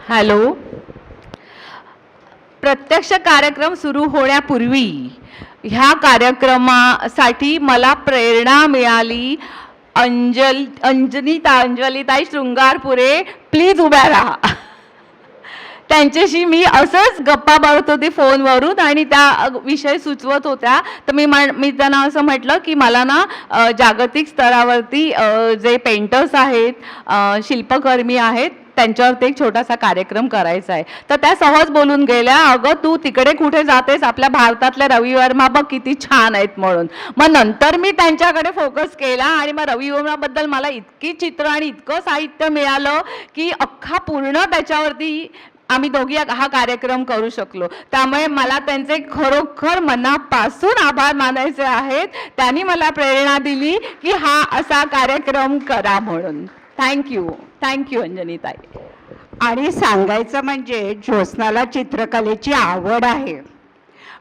Hello. प्रत्यक्ष कार्यक्रम सुरू होण्यापूर्वी ह्या कार्यक्रमासाठी मला प्रेरणा मिळाली. अंजलीताई शृंगारपुरे, प्लीज उभ्या राहा. त्यांच्याशी मी असंच गप्पा मारत होते फोनवरून आणि त्या विषय सुचवत होत्या. तर मी त्यांना असं म्हटलं की मला ना जागतिक स्तरावरती जे पेंटर्स आहेत, शिल्पकर्मी आहेत, त्यांच्यावरती एक छोटासा कार्यक्रम करायचा आहे. तर त्या सहज बोलून गेल्या, अगं तू तिकडे कुठे जातेस, आपल्या भारतातल्या रवी वर्मा बघ किती छान आहेत म्हणून. मग नंतर मी त्यांच्याकडे फोकस केला आणि मग रवी वर्माबद्दल मला इतकी चित्र आणि इतकं साहित्य मिळालं की अख्खा पूर्ण त्याच्यावरती आम्ही दोघी हा कार्यक्रम करू शकलो. त्यामुळे मला त्यांचे खरोखर मनापासून आभार मानायचे आहेत. त्यांनी मला प्रेरणा दिली की हा असा कार्यक्रम करा म्हणून. थँक्यू अंजनीताई. आणि सांगायचं म्हणजे ज्योत्स्नाला चित्रकलेची आवड आहे.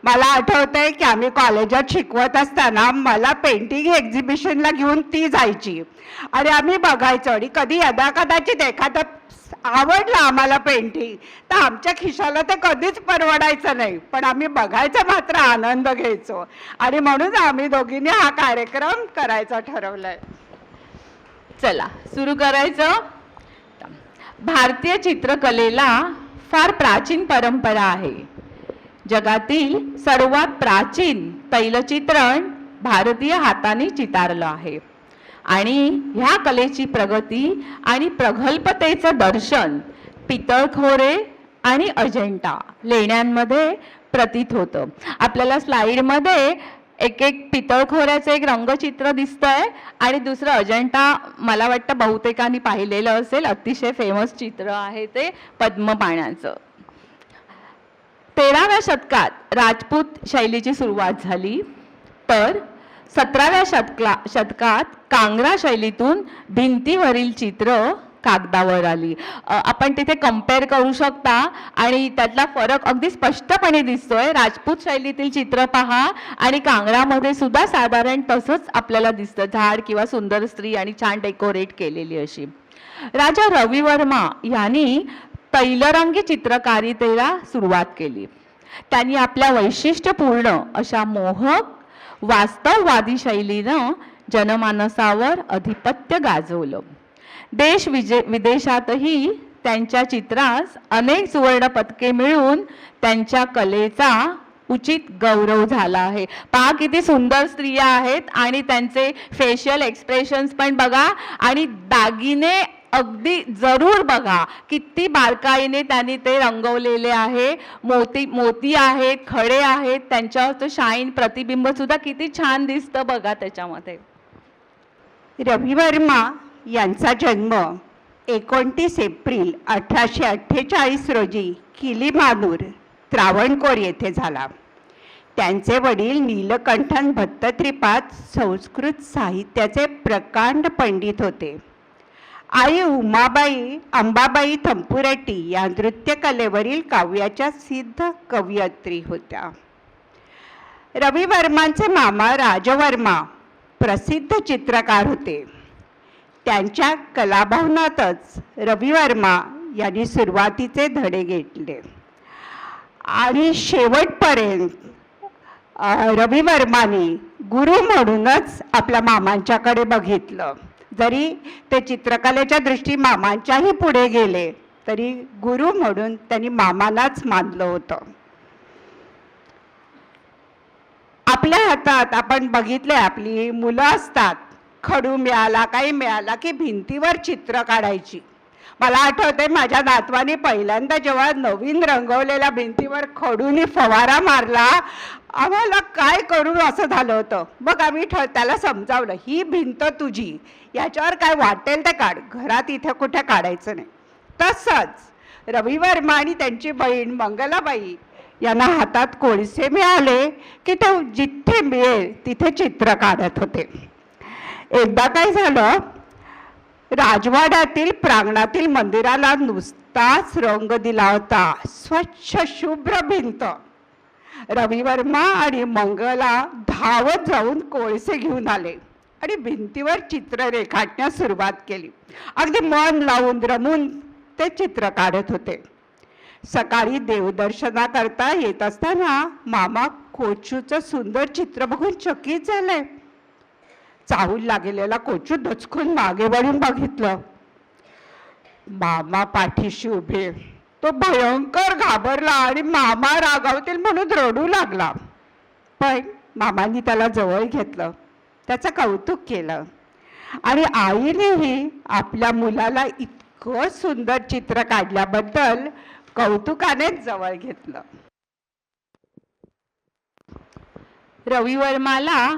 मला आठवतंय की आम्ही कॉलेजात शिकवत असताना मला पेंटिंग एक्झिबिशनला घेऊन ती जायची आणि आम्ही बघायचो. आणि कधी यदाकदाचित एखादं आवडलं आम्हाला पेंटिंग तर आमच्या खिशाला ते कधीच परवडायचं नाही, पण आम्ही बघायचा मात्र आनंद घ्यायचो. आणि म्हणून आम्ही दोघींनी हा कार्यक्रम करायचा ठरवलाय. चला सुरू करायचं. भारतीय चित्रकलेला फार प्राचीन परंपरा आहे. जगातील सर्वात प्राचीन तैलचित्रण भारतीय हाताने चितारलं आहे आणि ह्या कलेची प्रगती आणि प्रगल्भतेचं दर्शन पितळखोरे आणि अजंठा लेण्यांमध्ये प्रतीत होतं. आपल्याला स्लाइडमध्ये एक पितळखोऱ्याचं एक रंगचित्र दिसतंय आणि दुसरं अजंठा, मला वाटतं बहुतेकांनी पाहिलेलं असेल, अतिशय फेमस चित्र आहे ते पद्मपाण्याचं. 13व्या शतकात राजपूत शैलीची सुरुवात झाली, तर 17व्या शतकात कांगरा शैलीतून भिंतीवरील चित्र कागदावर आली. आपण तिथे कंपेअर करू शकता आणि त्यातला फरक अगदी स्पष्टपणे दिसतोय. राजपूत शैलीतील चित्र पहा आणि कांगरामध्ये सुद्धा साधारण तसंच आपल्याला दिसतं, झाड किंवा सुंदर स्त्री आणि छान डेकोरेट केलेली अशी. राजा रवी वर्मा यांनी तैलरंगी चित्रकारितेला सुरुवात केली. त्यांनी आपल्या वैशिष्ट्यपूर्ण अशा मोहक वास्तववादी शैलीनं जनमानसावर अधिपत्य गाजवलं. देश विदेशातही त्यांच्या चित्रास अनेक सुवर्ण पदके मिळून त्यांच्या कलेचा उचित गौरव झाला आहे. पहा किती सुंदर स्त्रिया आहेत आणि त्यांचे फेशियल एक्सप्रेशन्स पण बघा आणि दागिने अगदी जरूर बघा, किती बारकाईने त्यांनी ते रंगवलेले आहे. मोती आहेत, खडे आहेत, त्यांच्यावर शाईन प्रतिबिंब सुद्धा किती छान दिसतं बघा त्याच्यामध्ये. रवी वर्मा यांचा जन्म 29 एप्रिल 1848 रोजी किलीमानूर, त्रावणकोर येथे झाला. त्यांचे वडील नीलकंठन भट्टत्रिपाद संस्कृत साहित्याचे प्रकांड पंडित होते. आई उमाबाई अंबाबाई थंपुरेटी या नृत्यकलेवरील काव्याच्या सिद्ध कवयित्री होत्या. रवी वर्मांचे मामा राजवर्मा प्रसिद्ध चित्रकार होते. त्यांच्या कलाभवनातच रवी वर्मा यांनी सुरुवातीचे धडे घेतले आणि शेवटपर्यंत रवी वर्मांनी गुरु म्हणूनच आपल्या मामांच्याकडे बघितलं. जरी ते चित्रकलेच्या दृष्टी मामांच्याही पुढे गेले तरी गुरु म्हणून त्यांनी मामांनाच मानलं होतं. आपल्या हातात आपण बघितले, आपली मुलं असतात, खडू मिळाला काही मिळाला की भिंतीवर चित्र काढायची. मला आठवते माझ्या नातवाने पहिल्यांदा जेव्हा नवीन रंगवलेल्या भिंतीवर खडूने फवारा मारला, आम्हाला काय करू असं झालं होतं. मग आम्ही त्याला समजावलं, ही भिंत तुझी, याच्यावर काय वाटेल ते काढ, घरात इथे कुठे काढायचं नाही. तसंच रवी वर्मा आणि त्यांची बहीण मंगलाबाई यांना हातात कोळसे मिळाले की ते जिथे मिळेल तिथे चित्र काढत होते. एकदा काय झालं, राजवाड्यातील प्रांगणातील मंदिराला नुसताच रंग दिला होता, स्वच्छ शुभ्र भिंत. रवी वर्मा आणि मंगला धावत जाऊन कोळसे घेऊन आले आणि भिंतीवर चित्र रेखाटण्यास सुरुवात केली. अगदी मन लावून रमून ते चित्र काढत होते. सकाळी देवदर्शनाकरता येत असताना मामा कोचूचं सुंदर चित्र बघून चकित झाले. चाहूल लागलेला कोचू दचकून मागे वळून बघितलं. मामा पाठीशी उभे. तो भयंकर घाबरला आणि मामा रागावतील म्हणून रडू लागला. पण मामांनी त्याला जवळ घेतलं, त्याचं कौतुक केलं आणि आईनेही आपल्या मुलाला इतकं सुंदर चित्र काढल्याबद्दल कौतुकानेच जवळ घेतलं. रवी वर्माला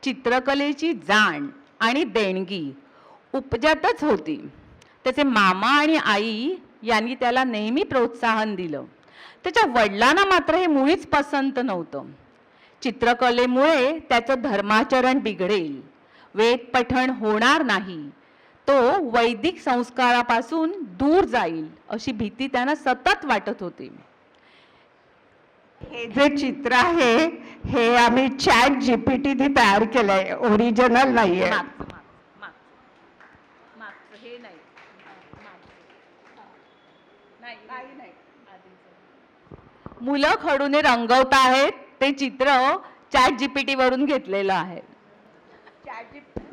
चित्रकलेची जाण आणि देणगी उपजतच होती. त्याचे मामा आणि आई यांनी त्याला नेहमी प्रोत्साहन दिलं. त्याच्या वडिलांना मात्र हे मुळीच पसंत नव्हतं. चित्रकलेमुळे त्याचं धर्माचरण बिघडेल, वेद पठण होणार नाही, तो वैदिक संस्कारापासून दूर जाईल अशी भीती त्यांना सतत वाटत होती. हे जे चित्र आहे हे आम्ही ChatGPT ने तयार केलंय, ओरिजिनल नाहीये. मुलं खडूने रंगवत आहेत ते चित्र ChatGPT वरून घेतलेलं आहे.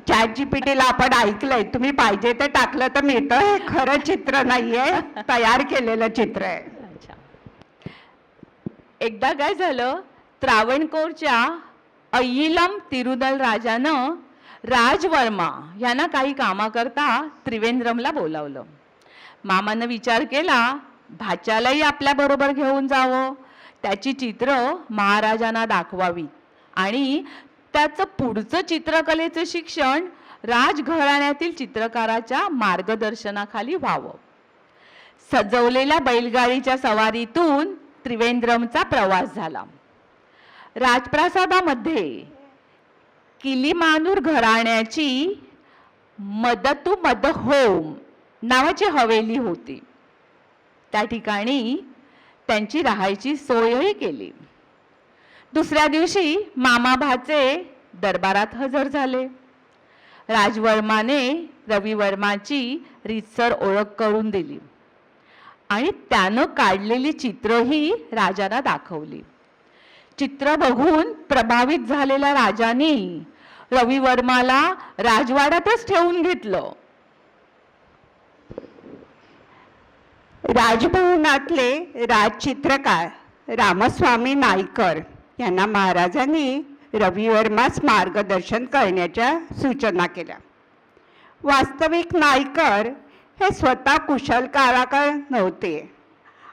ChatGPT ला आपण ऐकलंय, तुम्ही पाहिजे ते टाकलं तर मिळतं. हे खरं चित्र नाहीये, तयार केलेलं चित्र आहे. अच्छा. एकदा काय झालं, त्रावणकोरच्या अय्यलम तिरुनल राजानं राजवर्मा यांना काही कामाकरता त्रिवेंद्रमला बोलावलं. मामानं विचार केला भाच्यालाही आपल्या बरोबर घेऊन जावं, त्याची चित्र महाराजांना दाखवावी आणि त्याचं पुढचं चित्रकलेचं शिक्षण राजघराण्यातील चित्रकाराच्या मार्गदर्शनाखाली व्हावं. सजवलेल्या बैलगाडीच्या सवारीतून त्रिवेंद्रमचा प्रवास झाला. राजप्रासादामध्ये किलीमानूर घराण्याची मदतू मदहोम नावाची हवेली होती. त्या ठिकाणी त्यांची राहायची सोयही केली. दुसऱ्या दिवशी मामा भाचे दरबारात हजर झाले. राजवर्माने रवी वर्माची रीतसर ओळख करून दिली आणि त्यानं काढलेली चित्रही राजांना दाखवली. चित्र बघून प्रभावित झालेल्या राजांनी रवी वर्माला राजवाड्यातच ठेवून घेतलं. राजभवनातले राजचित्रकार रामस्वामी नाईकर यांना महाराजांनी रवी वर्मास मार्गदर्शन करण्याच्या सूचना केल्या. वास्तविक नाईकर हे स्वतः कुशल कलाकार नव्हते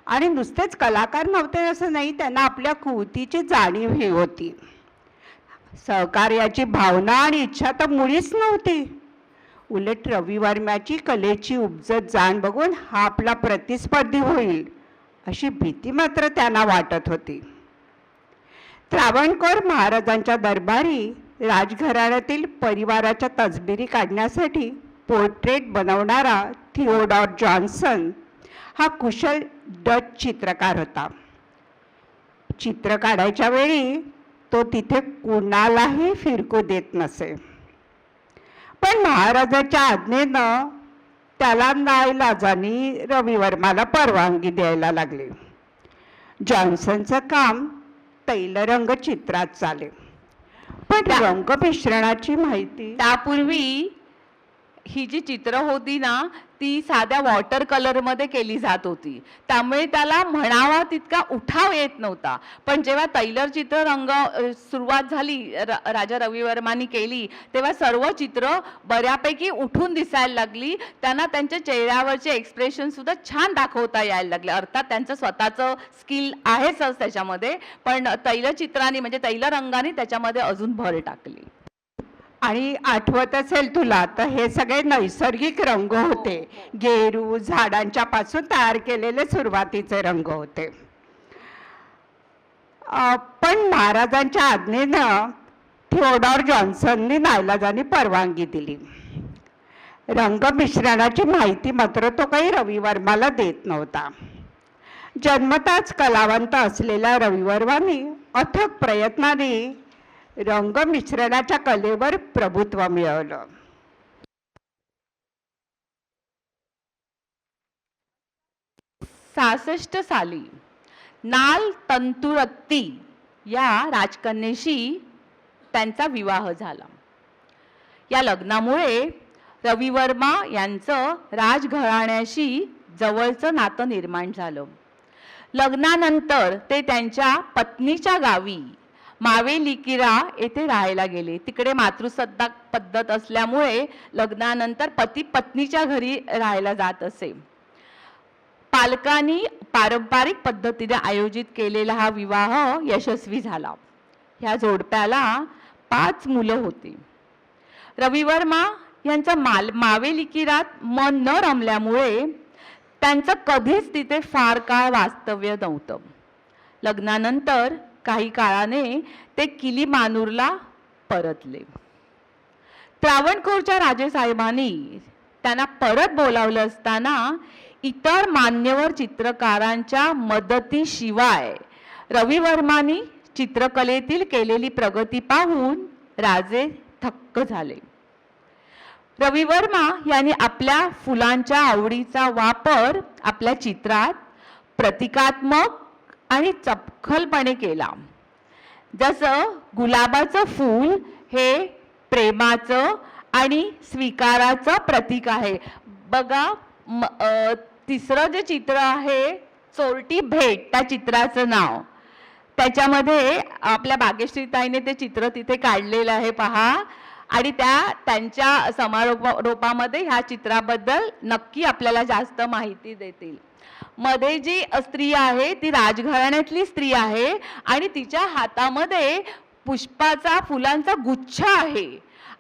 आणि नुसतेच कलाकार नव्हते असं नाही, त्यांना आपल्या कृतीची जाणीवही होती. सहकार्याची भावना आणि इच्छा तर मुळीच नव्हती. उलट रवी वर्माची कलेची उपजत जाण बघून हा आपला प्रतिस्पर्धी होईल अशी भीती मात्र त्यांना वाटत होती. त्रावणकोर महाराजांच्या दरबारी राजघराण्यातील परिवाराच्या तसबिरी काढण्यासाठी पोर्ट्रेट बनवणारा थिओडॉर जॉन्सन हा कुशल डच चित्रकार होता. चित्र काढायच्या वेळी तो तिथे कुणालाही फिरकू देत नसे. पण महाराजाच्या आज्ञेनं त्याला नाईलाजाने रवी वर्माला परवानगी द्यायला लागली. जॉन्सनचं काम तैलरंग चित्रात चाले, पण रंग मिश्रणाची माहिती त्यापूर्वी ही जी चित्र होती ना ती साध्या वॉटर कलरमध्ये केली जात होती, त्यामुळे त्याला म्हणावा तितका उठाव येत नव्हता. पण जेव्हा तैलर चित्ररंग सुरुवात झाली, राजा रवी वर्मांनी केली, तेव्हा सर्व चित्र बऱ्यापैकी उठून दिसायला लागली. त्यांना त्यांच्या चेहऱ्यावरचे एक्सप्रेशन सुद्धा छान दाखवता यायला लागले. अर्थात त्यांचं स्वतःचं स्किल आहेच त्याच्यामध्ये, पण तैल चित्राने म्हणजे तैल रंगाने त्याच्यामध्ये अजून भर टाकली. आणि आठवत असेल तुला तर हे सगळे नैसर्गिक रंग होते. गेरू झाडांच्या पासून तयार केलेले सुरुवातीचे रंग होते. पण महाराजांच्या आज्ञेनं थिओडॉर जॉन्सननी नाईलाजाने परवानगी दिली. रंग मिश्रणाची माहिती मात्र तो काही रवी वर्माला देत नव्हता. जन्मताच कलावंत असलेल्या रवी वर्मांनी अथक प्रयत्नाने रंग मिश्रणाच्या कलेवर प्रभुत्व मिळवलं. 66 साली नाल तंतुरत्ती या राजकन्येशी त्यांचा विवाह झाला. या लग्नामुळे रवी वर्मा यांचं राजघराण्याशी जवळचं नातं निर्माण झालं. लग्नानंतर ते त्यांच्या पत्नीच्या गावी मावेलिकिरा येथे राहायला गेले. तिकडे मातृसत्ताक पद्धत असल्यामुळे लग्नानंतर पती पत्नीच्या घरी राहायला जात असे. पालकांनी पारंपरिक पद्धतीने आयोजित केलेला हा विवाह यशस्वी झाला. ह्या जोडप्याला 5 मुलं होती. रवी वर्मा यांचं मावेलिकिरात मन न रमल्यामुळे त्यांचं कधीच तिथे फार काळ वास्तव्य नव्हतं. लग्नानंतर काही काळाने ते किलीमानूरला परतले. त्रावणकोरच्या राजेसाहेबांनी त्यांना परत बोलावलं असताना इतर मान्यवर चित्रकारांच्या मदतीशिवाय रवी वर्मांनी चित्रकलेतील केलेली प्रगती पाहून राजे थक्क झाले. रवी वर्मा यांनी आपल्या फुलांच्या आवडीचा वापर आपल्या चित्रात प्रतिकात्मक आणि चपखलपणे केला. जसं गुलाबाचं फूल हे प्रेमाचं आणि स्वीकाराचं प्रतीक आहे. बघा, तिसरं जे चित्र आहे चोरटी भेट, त्या चित्राचं नाव, त्याच्यामध्ये आपल्या भाग्यश्रीताईने ते चित्र तिथे काढलेलं आहे पहा. आणि त्यांच्या समारोपामध्ये ह्या चित्राबद्दल नक्की आपल्याला जास्त माहिती देतील. मध्ये जी स्त्री आहे ती राजघराण्यातली स्त्री आहे आणि तिच्या हातामध्ये पुष्पाचा फुलांचा गुच्छ आहे.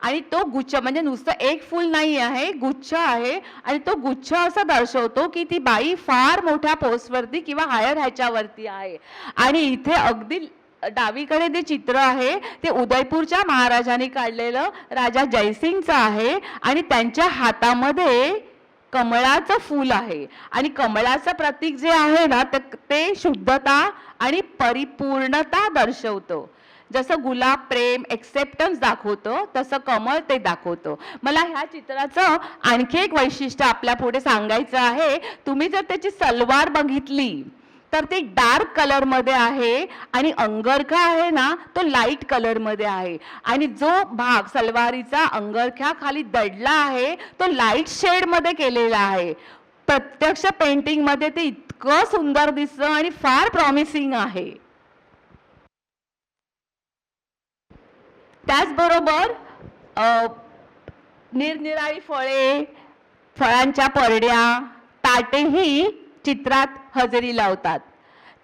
आणि तो गुच्छ म्हणजे नुसतं एक फूल नाही आहे, गुच्छ आहे. आणि तो गुच्छ असं दर्शवतो की ती बाई फार मोठ्या पोस्टवरती किंवा हायर ह्याच्यावरती आहे. आणि इथे अगदी डावीकडे जे चित्र आहे ते उदयपूरच्या महाराजांनी काढलेलं राजा जयसिंगचं आहे. आणि त्यांच्या हातामध्ये कमळाचं फूल आहे. आणि कमळाचं प्रतीक जे आहे ना ते शुद्धता आणि परिपूर्णता दर्शवतं. जसं गुलाब प्रेम एक्सेप्टन्स दाखवतं तसं कमळ ते दाखवतं. मला ह्या चित्राचं आणखी एक वैशिष्ट्य आपल्या पुढे सांगायचं आहे. तुम्ही जर त्याची सलवार बघितली तर ते डार्क कलर मध्ये आहे आणि अंगरखा आहे ना तो लाईट कलर मध्ये आहे. आणि जो भाग सलवारीचा अंगरख्या खाली दडला आहे तो लाईट शेड मध्ये केलेला आहे. प्रत्यक्ष पेंटिंग मध्ये ते इतकं सुंदर दिसतं आणि फार प्रॉमिसिंग आहे. त्याचबरोबर निरनिराळी फळे, फळांच्या परड्या, ताटेही चित्रात हजेरी लावतात.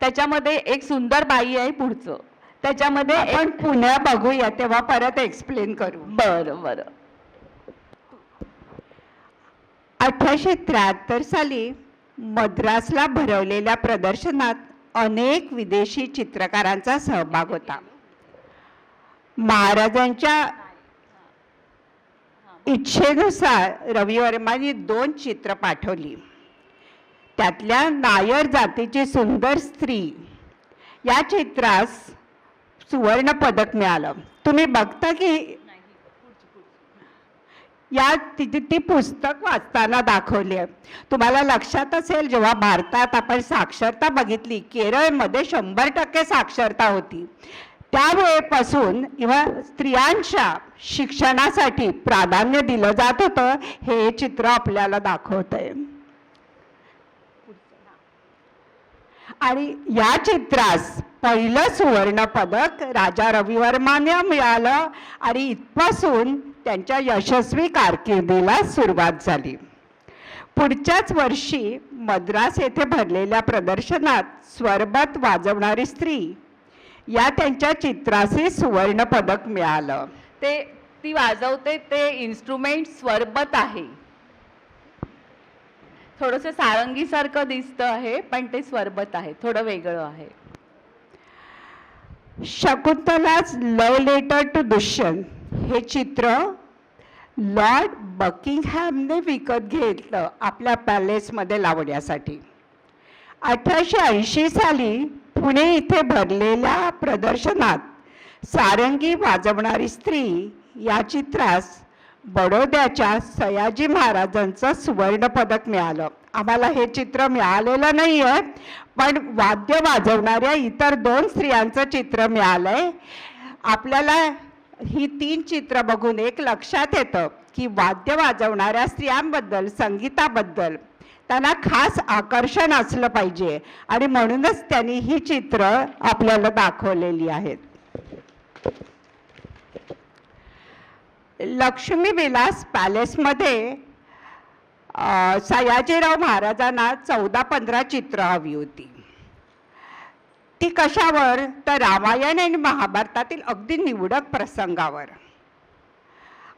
त्याच्यामध्ये एक सुंदर बाई आहे पुढचं, त्याच्यामध्ये आपण पुन्हा बघूया तेव्हा परत एक्सप्लेन करू. बरं बरं. 1873 साली मद्रासला भरवलेल्या प्रदर्शनात अनेक विदेशी चित्रकारांचा सहभाग होता. महाराजांच्या इच्छेनुसार रवी वर्मांनी 2 चित्र पाठवली. त्यातल्या नायर जातीची सुंदर स्त्री या चित्रास सुवर्ण पदक मिळालं. तुम्ही बघता की या ती पुस्तक वाचताना दाखवली आहे. तुम्हाला लक्षात असेल जेव्हा भारतात आपण साक्षरता बघितली, केरळमध्ये 100% साक्षरता होती. त्यावेळेपासून किंवा स्त्रियांच्या शिक्षणासाठी प्राधान्य दिलं जात होतं हे चित्र आपल्याला दाखवतंय. आणि या चित्रास पहिलं सुवर्ण पदक राजा रवी वर्मांना मिळालं आणि इथपासून त्यांच्या यशस्वी कारकिर्दीला सुरुवात झाली. पुढच्याच वर्षी मद्रास येथे भरलेल्या प्रदर्शनात स्वरबत वाजवणारी स्त्री या त्यांच्या चित्राचे सुवर्ण पदक मिळालं. ती वाजवते ते इन्स्ट्रुमेंट स्वरबत आहे. थोडंसं सारंगी सारखं दिसतं आहे पण ते स्वरबत आहे, थोडं वेगळं आहे. शकुंतलाच लव्ह लेटर टू दुष्यंत हे चित्र लॉर्ड बकिंगहॅमने विकत घेतलं आपल्या पॅलेसमध्ये लावण्यासाठी. 1880 साली पुणे इथे भरलेल्या प्रदर्शनात सारंगी वाजवणारी स्त्री या चित्रास बडोद्याच्या सयाजी महाराजांचं सुवर्ण पदक मिळालं. आम्हाला हे चित्र मिळालेलं नाही आहे, पण वाद्य वाजवणाऱ्या इतर 2 स्त्रियांचं चित्र मिळालंय. आपल्याला ही 3 चित्र बघून एक लक्षात येतं की वाद्य वाजवणाऱ्या स्त्रियांबद्दल, संगीताबद्दल त्यांना खास आकर्षण असलं पाहिजे आणि म्हणूनच त्यांनी ही चित्र आपल्याला दाखवलेली आहेत. लक्ष्मी विलास पॅलेसमध्ये सयाजीराव महाराजांना 14-15 चित्र हवी होती. ती कशावर? तर रामायण आणि महाभारतातील अगदी निवडक प्रसंगावर.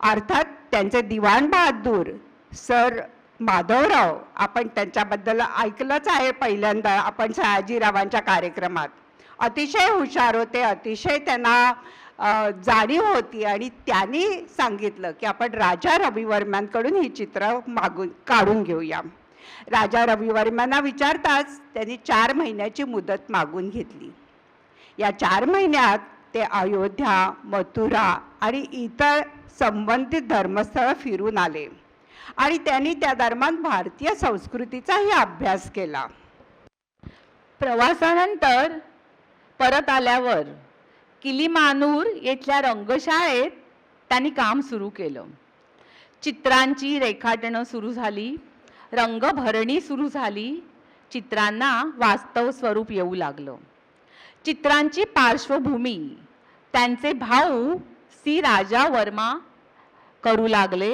अर्थात त्यांचे दिवाण बहादूर सर माधवराव, आपण त्यांच्याबद्दल ऐकलंच आहे पहिल्यांदा आपण सयाजीरावांच्या कार्यक्रमात. अतिशय हुशार होते, अतिशय त्यांना जाणीव होती आणि त्यांनी सांगितलं की आपण राजा रविवर्मांकडून ही चित्र काढून घेऊया. राजा रविवर्मांना विचारताच त्यांनी 4 महिन्याची मुदत मागून घेतली. या 4 महिन्यात ते अयोध्या, मथुरा आणि इतर संबंधित धर्मस्थळ फिरून आले आणि त्यांनी त्या दरम्यान भारतीय संस्कृतीचाही अभ्यास केला. प्रवासानंतर परत आल्यावर किलीमानूर येथल्या रंगशाळेत त्यांनी काम सुरू केलं. चित्रांची रेखाटनं सुरू झाली, रंगभरणी सुरू झाली, चित्रांना वास्तव स्वरूप येऊ लागलं. चित्रांची पार्श्वभूमी त्यांचे भाऊ सी राजा वर्मा करू लागले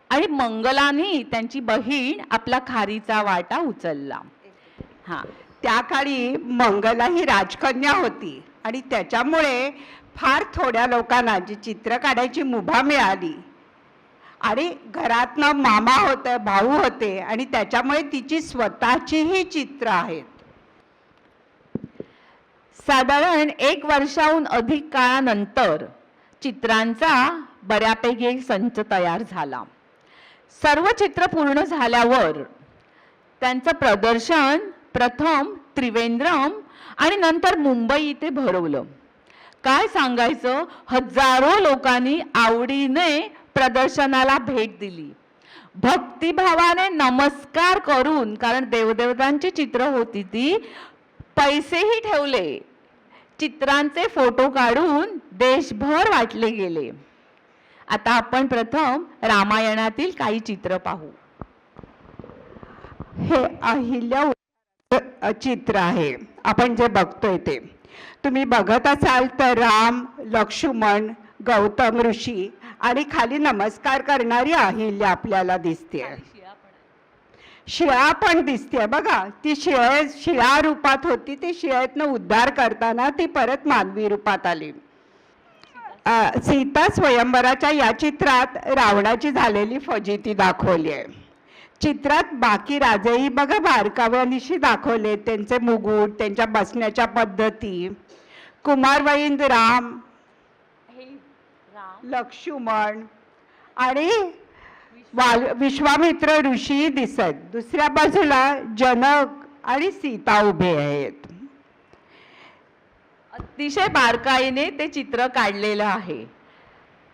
आणि मंगलाने त्यांची बहीण आपला खारीचा वाटा उचलला. त्या काळी मंगला ही राजकन्या होती आणि त्याच्यामुळे फार थोड्या लोकांना जी चित्र काढायची मुभा मिळाली आणि घरातनं मामा होते, भाऊ होते आणि त्याच्यामुळे तिची स्वतःचीही चित्र आहेत. साधारण 1 वर्षाहून अधिक काळानंतर चित्रांचा बऱ्यापैकी एक संच तयार झाला. सर्व चित्र पूर्ण झाल्यावर त्यांचं प्रदर्शन प्रथम त्रिवेंद्रम आणि नंतर मुंबई इथे भरवलं. काय सांगायचं, हजारो लोकांनी आवडीने प्रदर्शनाला भेट दिली. भक्तिभावाने नमस्कार करून, कारण देवदेवतांची चित्र होती ती, पैसेही ठेवले. चित्रांचे फोटो काढून देशभर वाटले गेले. आता आपण प्रथम रामायणातील काही चित्र पाहू. हे अहिल्या चित्र आहे आपण जे बघतोय ते. तुम्ही बघत असाल तर राम, लक्ष्मण, गौतम ऋषी आणि खाली नमस्कार करणारी अहिल्या आपल्याला दिसते. शिळा पण दिसते बघा. ती शिळा रूपात होती, ती शिळेतनं उद्धार करताना ती परत मानवी रूपात आली. सीता स्वयंवराच्या या चित्रात रावणाची झालेली फजिती दाखवली आहे. चित्रात बाकी राजेही बघा बारकाव्यानिशी दाखवले, त्यांचे मुकुट, त्यांच्या बसण्याच्या पद्धती. कुमारवयीन राम, लक्ष्मण आणि विश्वामित्र ऋषी दिसत. दुसऱ्या बाजूला जनक आणि सीता उभे आहेत. अतिशय बारकाईने ते चित्र काढलेलं आहे.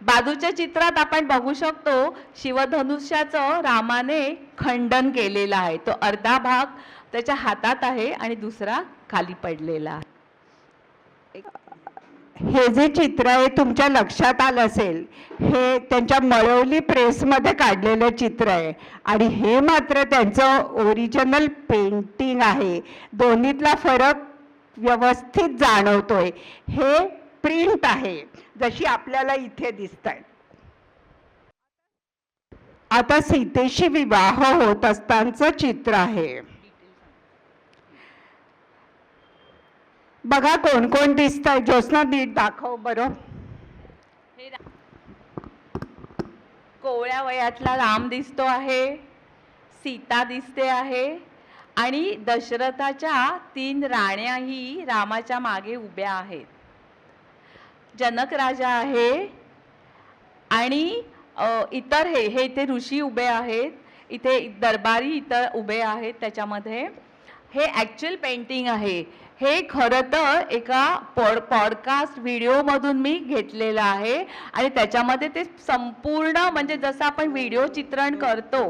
बाजूच्या चित्रात आपण बघू शकतो शिवधनुष्याचं रामाने खंडन केलेलं आहे. तो अर्धा भाग त्याच्या हातात आहे आणि दुसरा खाली पडलेला आहे. हे जे चित्र आहे तुमच्या लक्षात आलं असेल, हे त्यांच्या मळवली प्रेसमध्ये काढलेलं चित्र आहे आणि हे मात्र त्यांचं ओरिजिनल पेंटिंग आहे. दोन्हीतला फरक व्यवस्थित जाणवतोय. हे प्रिंट आहे जशी आपल्याला इथे दिसतंय. आता सीतेशी विवाह होत असतानाचं चित्र आहे. बघा कोण कोण दिसतंय. ज्योत्स्ना नीट दाखव बरं. कोवळ्या वयातला राम दिसतो आहे, सीता दिसते आहे आणि दशरथाच्या 3 राण्याही रामाच्या मागे उभ्या आहेत. जनक राजा आहे आणि इतर हे इथे ऋषी उभे आहेत, इथे दरबारी इतर उभे आहेत. त्याच्यामध्ये हे ॲक्च्युअल पेंटिंग आहे. हे खरं तर एका पॉडकास्ट व्हिडिओमधून मी घेतलेलं आहे आणि त्याच्यामध्ये ते संपूर्ण म्हणजे जसं आपण व्हिडिओ चित्रण करतो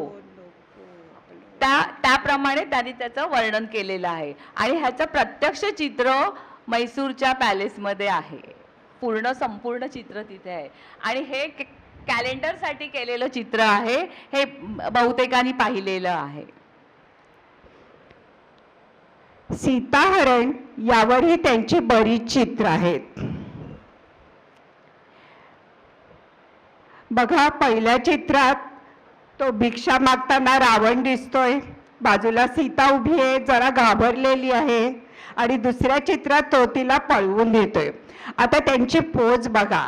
त्याप्रमाणे त्यांनी त्याचं वर्णन केलेलं आहे आणि ह्याचं प्रत्यक्ष चित्र मैसूरच्या पॅलेसमध्ये आहे. संपूर्ण चित्र तिथे आहे आणि हे कॅलेंडरसाठी केलेलं चित्र आहे. हे बहुतेकांनी पाहिलेलं आहे. सीताहरण यावरही त्यांची बरीच चित्र आहेत. बघा, पहिल्या चित्रात तो भिक्षा मागताना रावण दिसतोय, बाजूला सीता उभी आहे, जरा घाबरलेली आहे आणि दुसऱ्या चित्रात तो तिला पळवून देतोय. आता त्यांची पोज बघा.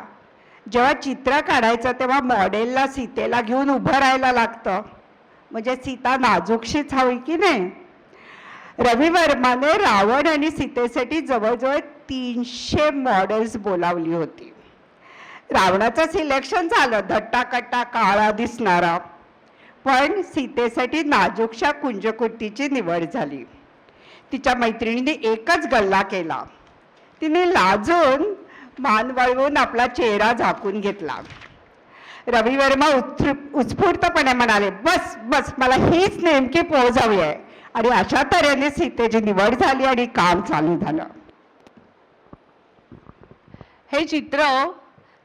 जेव्हा चित्र काढायचं तेव्हा मॉडेलला सीतेला घेऊन उभं राहायला लागतं, म्हणजे सीता नाजूकशीच हवी की नाही. रवी वर्माने रावण आणि सीतेसाठी जवळजवळ 300 मॉडेल्स बोलावली होती. रावणाचं सिलेक्शन झालं, धट्टाकट्टा काळा दिसणारा, पण सीतेसाठी नाजूकशा कुंजकुट्टीची निवड झाली. तिच्या मैत्रिणीने एकच गल्ला केला, तिने लाजून मान वळवून आपला चेहरा झाकून घेतला. रवी वर्मा उत्स्फूर्तपणे म्हणाले, बस बस, मला हीच नेमकी पोज हवी आहे. आणि अशा तऱ्हेने सीतेची निवड झाली आणि काम चालू झालं. हे चित्र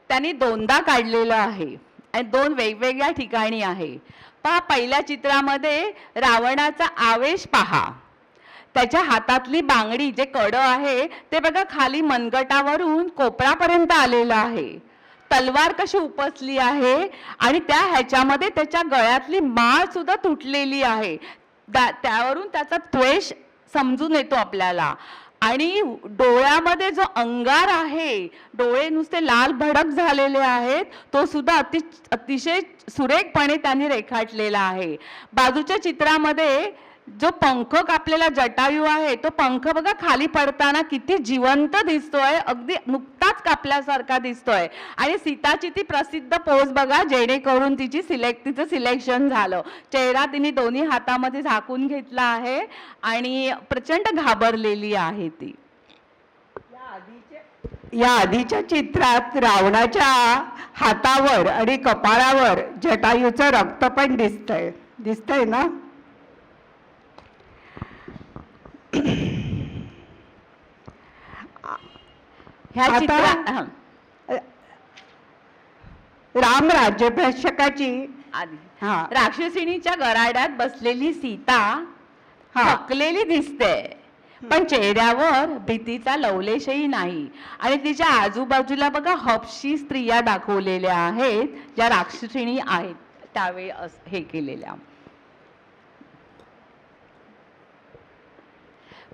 त्यांनी दोनदा काढलेलं आहे आणि 2 वेगवेगळ्या ठिकाणी आहे. पहा, पहिल्या चित्रामध्ये रावणाचा आवेश पहा. त्याच्या हातातली बांगडी जे कडं आहे ते बघा खाली मनगटावरून कोपरापर्यंत आलेलं आहे. तलवार कशी उपसली आहे आणि ह्याच्यामध्ये त्याच्या गळ्यातली माळ सुद्धा तुटलेली आहे. त्यावरून त्याचा द्वेष समजून येतो आपल्याला. आणि डोळ्यामध्ये जो अंगार आहे, डोळे नुसते लाल भडक झालेले आहेत, तो सुद्धा अतिशय सुरेखपणे त्यांनी रेखाटलेला आहे. बाजूच्या चित्रामध्ये जो पंख कापलेला जटायू आहे, तो पंख बघा खाली पडताना किती जिवंत दिसतोय, अगदी नुकताच कापल्यासारखा दिसतोय. आणि सीताची ती प्रसिद्ध पोज बघा, जेणेकरून तिचं सिलेक्शन झालं. चेहरा तिने दोन्ही हातामध्ये झाकून घेतला आहे आणि प्रचंड घाबरलेली आहे ती. या आधीच्या चित्रात रावणाच्या हातावर आणि कपाळावर जटायूचं रक्त पण दिसतंय ना. राम राज्याभिषेकाची राक्षसिणीच्या गराड्यात बसलेली सीता थकलेली दिसते, पण चेहऱ्यावर भीतीचा लवलेशही नाही. आणि तिच्या आजूबाजूला बघा हबशी स्त्रिया दाखवलेल्या आहेत, ज्या राक्षसिणी आहेत त्यावेळी हे केलेल्या.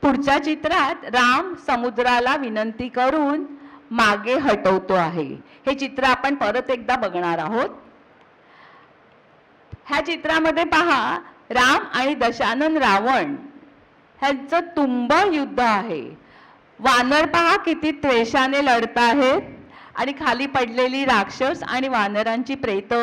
पुढच्या चित्रात राम समुद्राला विनंती करून मागे हटवतो आहे. हे चित्र आपण परत एकदा बघणार आहोत. ह्या चित्रामध्ये पहा, राम आणि दशानन रावण ह्यांचं तुंब युद्ध आहे. वानर पहा किती त्वेषाने लढत आहेत आणि खाली पडलेली राक्षस आणि वानरांची प्रेत,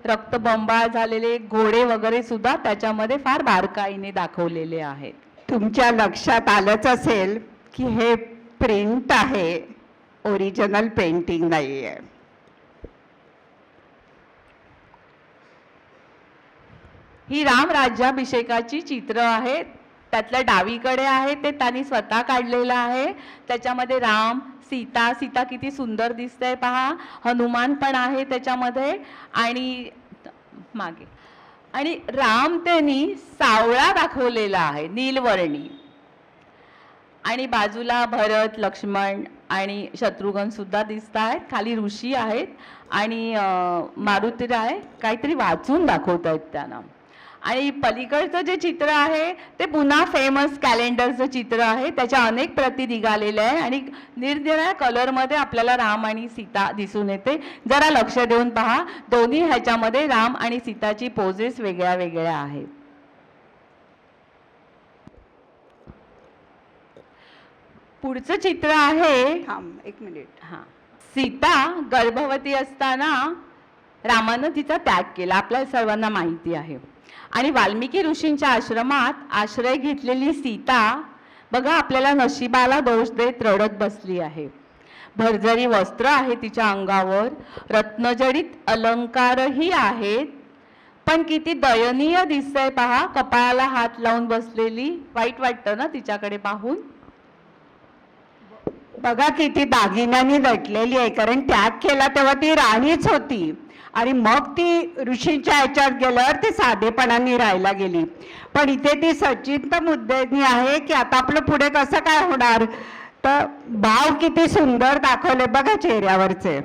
रक्तबंबाळ झालेले घोडे वगैरे सुद्धा त्याच्यामध्ये फार बारकाईने दाखवलेले आहेत. तुमच्या लक्षात आलंच असेल की हे प्रिंट आहे, ओरिजिनल पेंटिंग नाहीये. ही राम राज्याभिषेकाची चित्र आहेत. त्यातल्या डावीकडे आहे ते त्यांनी स्वतः काढलेलं आहे. त्याच्यामध्ये राम, सीता किती सुंदर दिसतंय पहा. हनुमान पण आहे त्याच्यामध्ये आणि मागे. आणि राम त्यांनी सावळा दाखवलेला आहे, नीलवर्णी. आणि बाजूला भरत, लक्ष्मण आणि शत्रुघ्न सुद्धा दिसत आहेत. खाली ऋषी आहेत आणि मारुतीराय काहीतरी वाचून दाखवत आहेत त्यांना. आणि पलीकडचं जे चित्र आहे ते पुन्हा फेमस कॅलेंडरचं चित्र आहे. त्याच्या अनेक प्रती निघालेल्या आहे आणि निरनिराळ्या कलरमध्ये आपल्याला राम आणि सीता दिसून येते. जरा लक्ष देऊन पहा, दोन्ही ह्याच्यामध्ये राम आणि सीताची पोजेस वेगळ्या वेगळ्या आहेत. पुढचं चित्र आहे, एक मिनिट. सीता गर्भवती असताना रामानं तिचा त्याग केला, आपल्या सर्वांना माहिती आहे. आणि वाल्मिकी ऋषींच्या आश्रमात आश्रय घेतलेली सीता बघा आपल्याला नशिबाला दोष देत रडत बसली आहे. भरजरी वस्त्र आहे तिच्या अंगावर, रत्नजडित अलंकारही आहेत, पण किती दयनीय दिसतंय पहा, कपाळाला हात लावून बसलेली. वाईट वाटतं ना तिच्याकडे पाहून. बघा किती दागिन्यांनी नटलेली आहे, कारण त्याग केला तेव्हा ती राणीच होती आणि मग ती ऋषींच्या ह्याच्यात गेल्यावर ती साधेपणाने राहायला गेली. पण इथे ती सचिंत मुद्द्यानी आहे की आता आपलं पुढे कसं काय होणार. तर भाव किती सुंदर दाखवले बघा चेहऱ्यावरचे.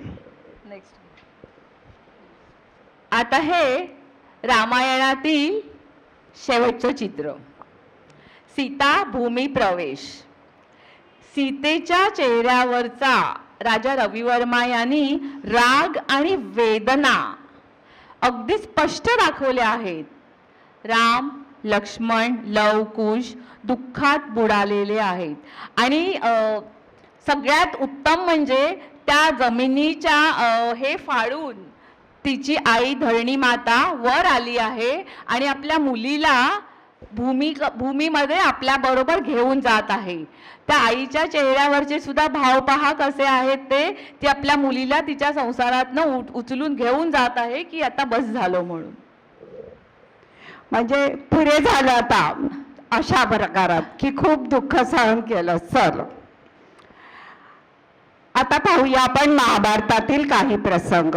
आता हे रामायणातील शेवटचं चित्र, सीता भूमी प्रवेश. सीतेच्या चेहऱ्यावरचा राजा रविवर्मा यांनी राग आणि वेदना अगदी स्पष्ट दाखवल्या आहेत. राम लक्ष्मण लव कुश दुःखात बुडालेले आहेत आणि सगळ्यात उत्तम म्हणजे त्या जमिनीच्या हे फाडून तिची आई धरणी माता वर आली आहे आणि आपल्या मुलीला भूमीमध्ये आपल्या बरोबर घेऊन जात आहे. त्या आईच्या चेहऱ्यावरचे सुद्धा भाव पहा कसे आहेत ते. ती आपल्या मुलीला तिच्या संसारातनं उचलून घेऊन जात आहे की आता बस झालं म्हणून, म्हणजे पुरे झालं आता अशा प्रकारात की खूप दुःख सहन केलं. चल आता पाहूया आपण महाभारतातील काही प्रसंग.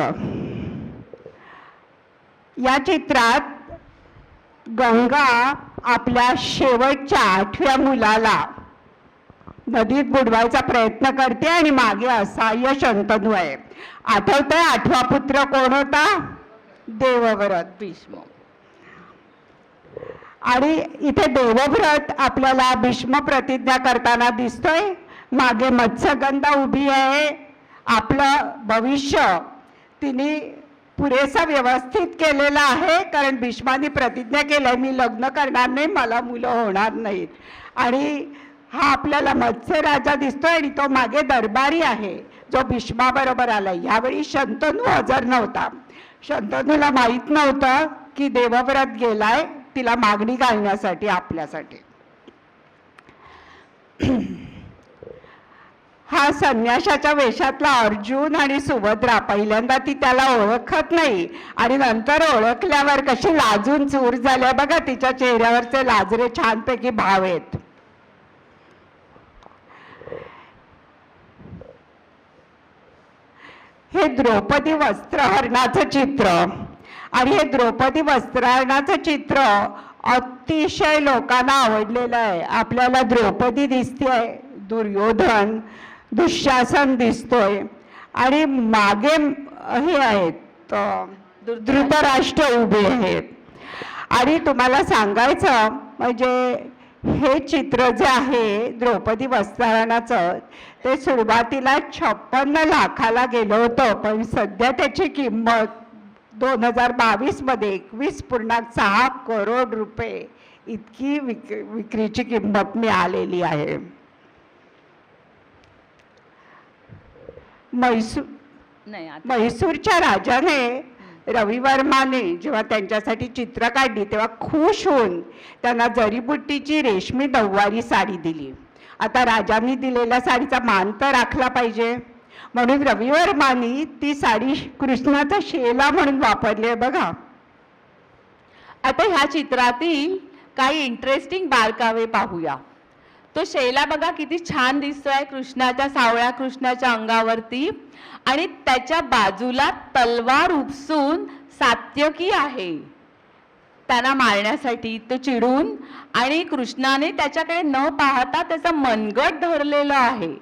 या चित्रात गंगा आपल्या शेवटच्या 8व्या मुलाला नदीत बुडवायचा प्रयत्न करते आणि मागे असहाय्य शंतनू आहे. आठवतंय 8वा पुत्र कोण होता? देवव्रत भीष्म. आणि इथे देवव्रत आपल्याला भीष्म प्रतिज्ञा करताना दिसतोय. मागे मत्स्यगंधा उभी आहे. आपलं भविष्य तिने पुरेसा व्यवस्थित केलेला आहे, कारण भीष्माने प्रतिज्ञा केली मी लग्न करणार नाही, मला मुलं होणार नाहीत. आणि हा आपल्याला मत्स्य राजा दिसतोय आणि तो मागे दरबारी आहे जो भीष्माबरोबर आलाय. यावेळी शंतनू हजर नव्हता. शंतनूला माहीत नव्हतं की देवव्रत गेलाय तिला मागणी घालण्यासाठी आपल्यासाठी. हा संन्याशाच्या वेशातला अर्जुन आणि सुभद्रा. पहिल्यांदा ती त्याला ओळखत नाही आणि नंतर ओळखल्यावर कशी लाजून चूर झाल्या बघा. तिच्या चेहऱ्यावरचे लाजरे छानपैकी भाव आहेत. हे द्रौपदी वस्त्रहरणाचं चित्र आणि हे द्रौपदी वस्त्रहरणाचं चित्र अतिशय लोकांना आवडलेलं आहे. आपल्याला द्रौपदी दिसतेय, दुर्योधन दुःशासन दिसतोय आणि मागे हे आहेत धृतराष्ट्र उभे आहेत. आणि तुम्हाला सांगायचं म्हणजे हे चित्र जे आहे द्रौपदी वस्त्रहरणाचं ते सुरुवातीला 56 लाखाला गेलं होतं, पण सध्या त्याची किंमत 2022 मध्ये 21.6 करोड रुपये इतकी विक्रीची किंमत मिळालेली आहे. म्हैसूरच्या राजाने रविवर्माने जेव्हा त्यांच्यासाठी चित्र काढली तेव्हा खुश होऊन त्यांना जरीबुट्टीची रेशमी नऊवारी साडी दिली. आता राजांनी दिलेल्या साडीचा मान तर राखला पाहिजे म्हणून रविवर्मानी ती साडी कृष्णाचा शेला म्हणून वापरली आहे बघा. आता ह्या चित्रातील काही इंटरेस्टिंग बारकावे पाहूया. तो शेला बघा किती छान दिसतोय कृष्णाच्या, सावळ्या कृष्णाच्या अंगावरती आणि त्याच्या बाजूला तलवार उपसून सात्यकी आहे त्यांना मारण्यासाठी. तो चिडून आणि कृष्णाने त्याच्याकडे न पाहता त्याचा मनगट धरलेला आहे.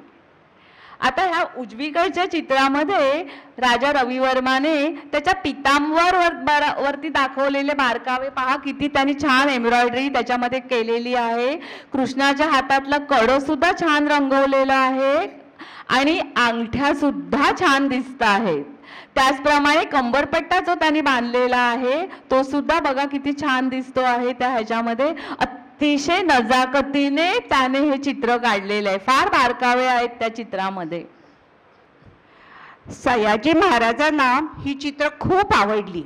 आता ह्या उजवीकडच्या चित्रामध्ये राजा रविवर्माने त्याच्या पितांबर वरती दाखवलेले बारकावे पहा किती त्यांनी छान एम्ब्रॉयडरी त्याच्यामध्ये केलेली आहे. कृष्णाच्या हातातलं कड सुद्धा छान रंगवलेलं आहे आणि अंगठ्या सुद्धा छान दिसत आहेत. त्याचप्रमाणे कंबरपट्टा जो त्यांनी बांधलेला आहे तो सुद्धा बघा किती छान दिसतो आहे. त्या ह्याच्यामध्ये अतिशय नजाकतीने त्याने हे चित्र काढलेले आहे. फार बारकावे आहेत त्या चित्रामध्ये. सयाजी महाराजांना ही चित्र खूप आवडली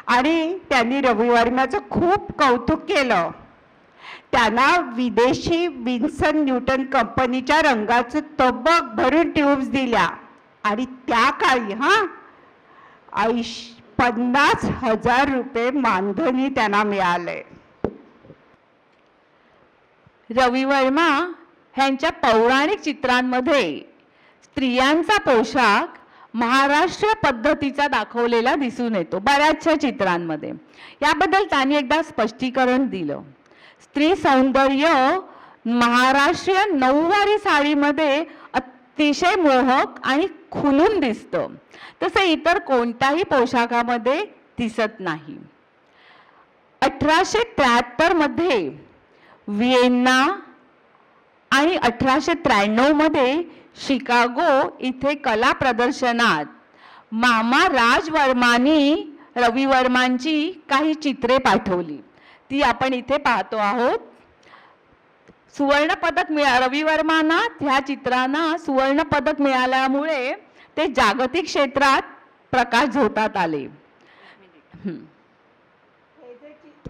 आणि त्यांनी रविवर्माचं खूप कौतुक केलं. त्यांना विदेशी विन्सन न्यूटन कंपनीच्या रंगाचं तबक भरून ट्यूब्स दिल्या आणि त्या काळी 50,000 रुपये मानधनी त्यांना मिळाले. रवी वर्मा ह्यांच्या पौराणिक चित्रांमध्ये स्त्रियांचा पोशाख महाराष्ट्र पद्धतीचा दाखवलेला दिसून येतो बऱ्याचशा चित्रांमध्ये. याबद्दल त्यांनी एकदा स्पष्टीकरण दिलं. स्त्री सौंदर्य महाराष्ट्रीयन नऊवारी साडीमध्ये अतिशय मोहक आणि खुलून दिसतं, तसं इतर कोणत्याही पोशाखामध्ये दिसत नाही. 1873 मध्ये व्हिएन्ना आणि 1893 मध्ये शिकागो इथे कला प्रदर्शनात मामा राज वर्मांनी रवी वर्मांची काही चित्रे पाठवली. ती आपण इथे पाहतो आहोत. सुवर्ण पदक रवी वर्मांना ह्या चित्रांना सुवर्ण पदक मिळाल्यामुळे ते जागतिक क्षेत्रात प्रकाश झोतात आले.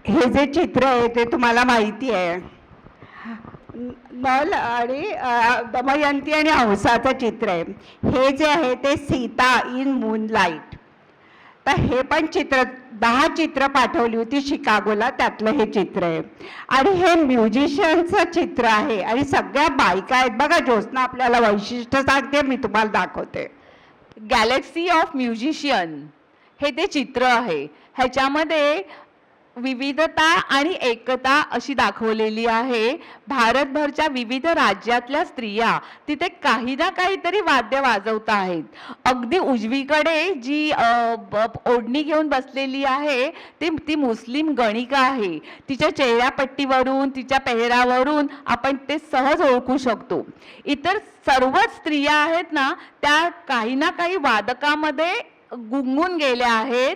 हे जे चित्र आहे ते तुम्हाला माहिती आहे, नल आणि दमयंती आणि हंसाचं चित्र आहे. हे जे आहे ते सीता इन मूनलाईट. तर हे पण चित्र 10 चित्र पाठवली होती शिकागोला, त्यातलं हे चित्र आहे. आणि हे म्युझिशियनचं चित्र आहे आणि सगळ्या बायका आहेत बघा. ज्योत्स्ना आपल्याला वैशिष्ट्य सांगते, मी तुम्हाला दाखवते. गॅलेक्सी ऑफ म्युझिशियन हे ते चित्र आहे. ह्याच्यामध्ये विविधता आणि एकता अशी दाखवलेली आहे. भारतभरच्या विविध राज्यातल्या स्त्रिया तिथे काही ना काहीतरी वाद्य वाजवत आहेत. अगदी उजवीकडे जी ओढणी घेऊन बसलेली आहे ती मुस्लिम गणिका आहे. तिच्या चेहऱ्यापट्टीवरून तिच्या पेहरावरून आपण ते सहज ओळखू शकतो. इतर सर्वच स्त्रिया आहेत ना, त्या काही ना काही वादकामध्ये गुंगून गेल्या आहेत,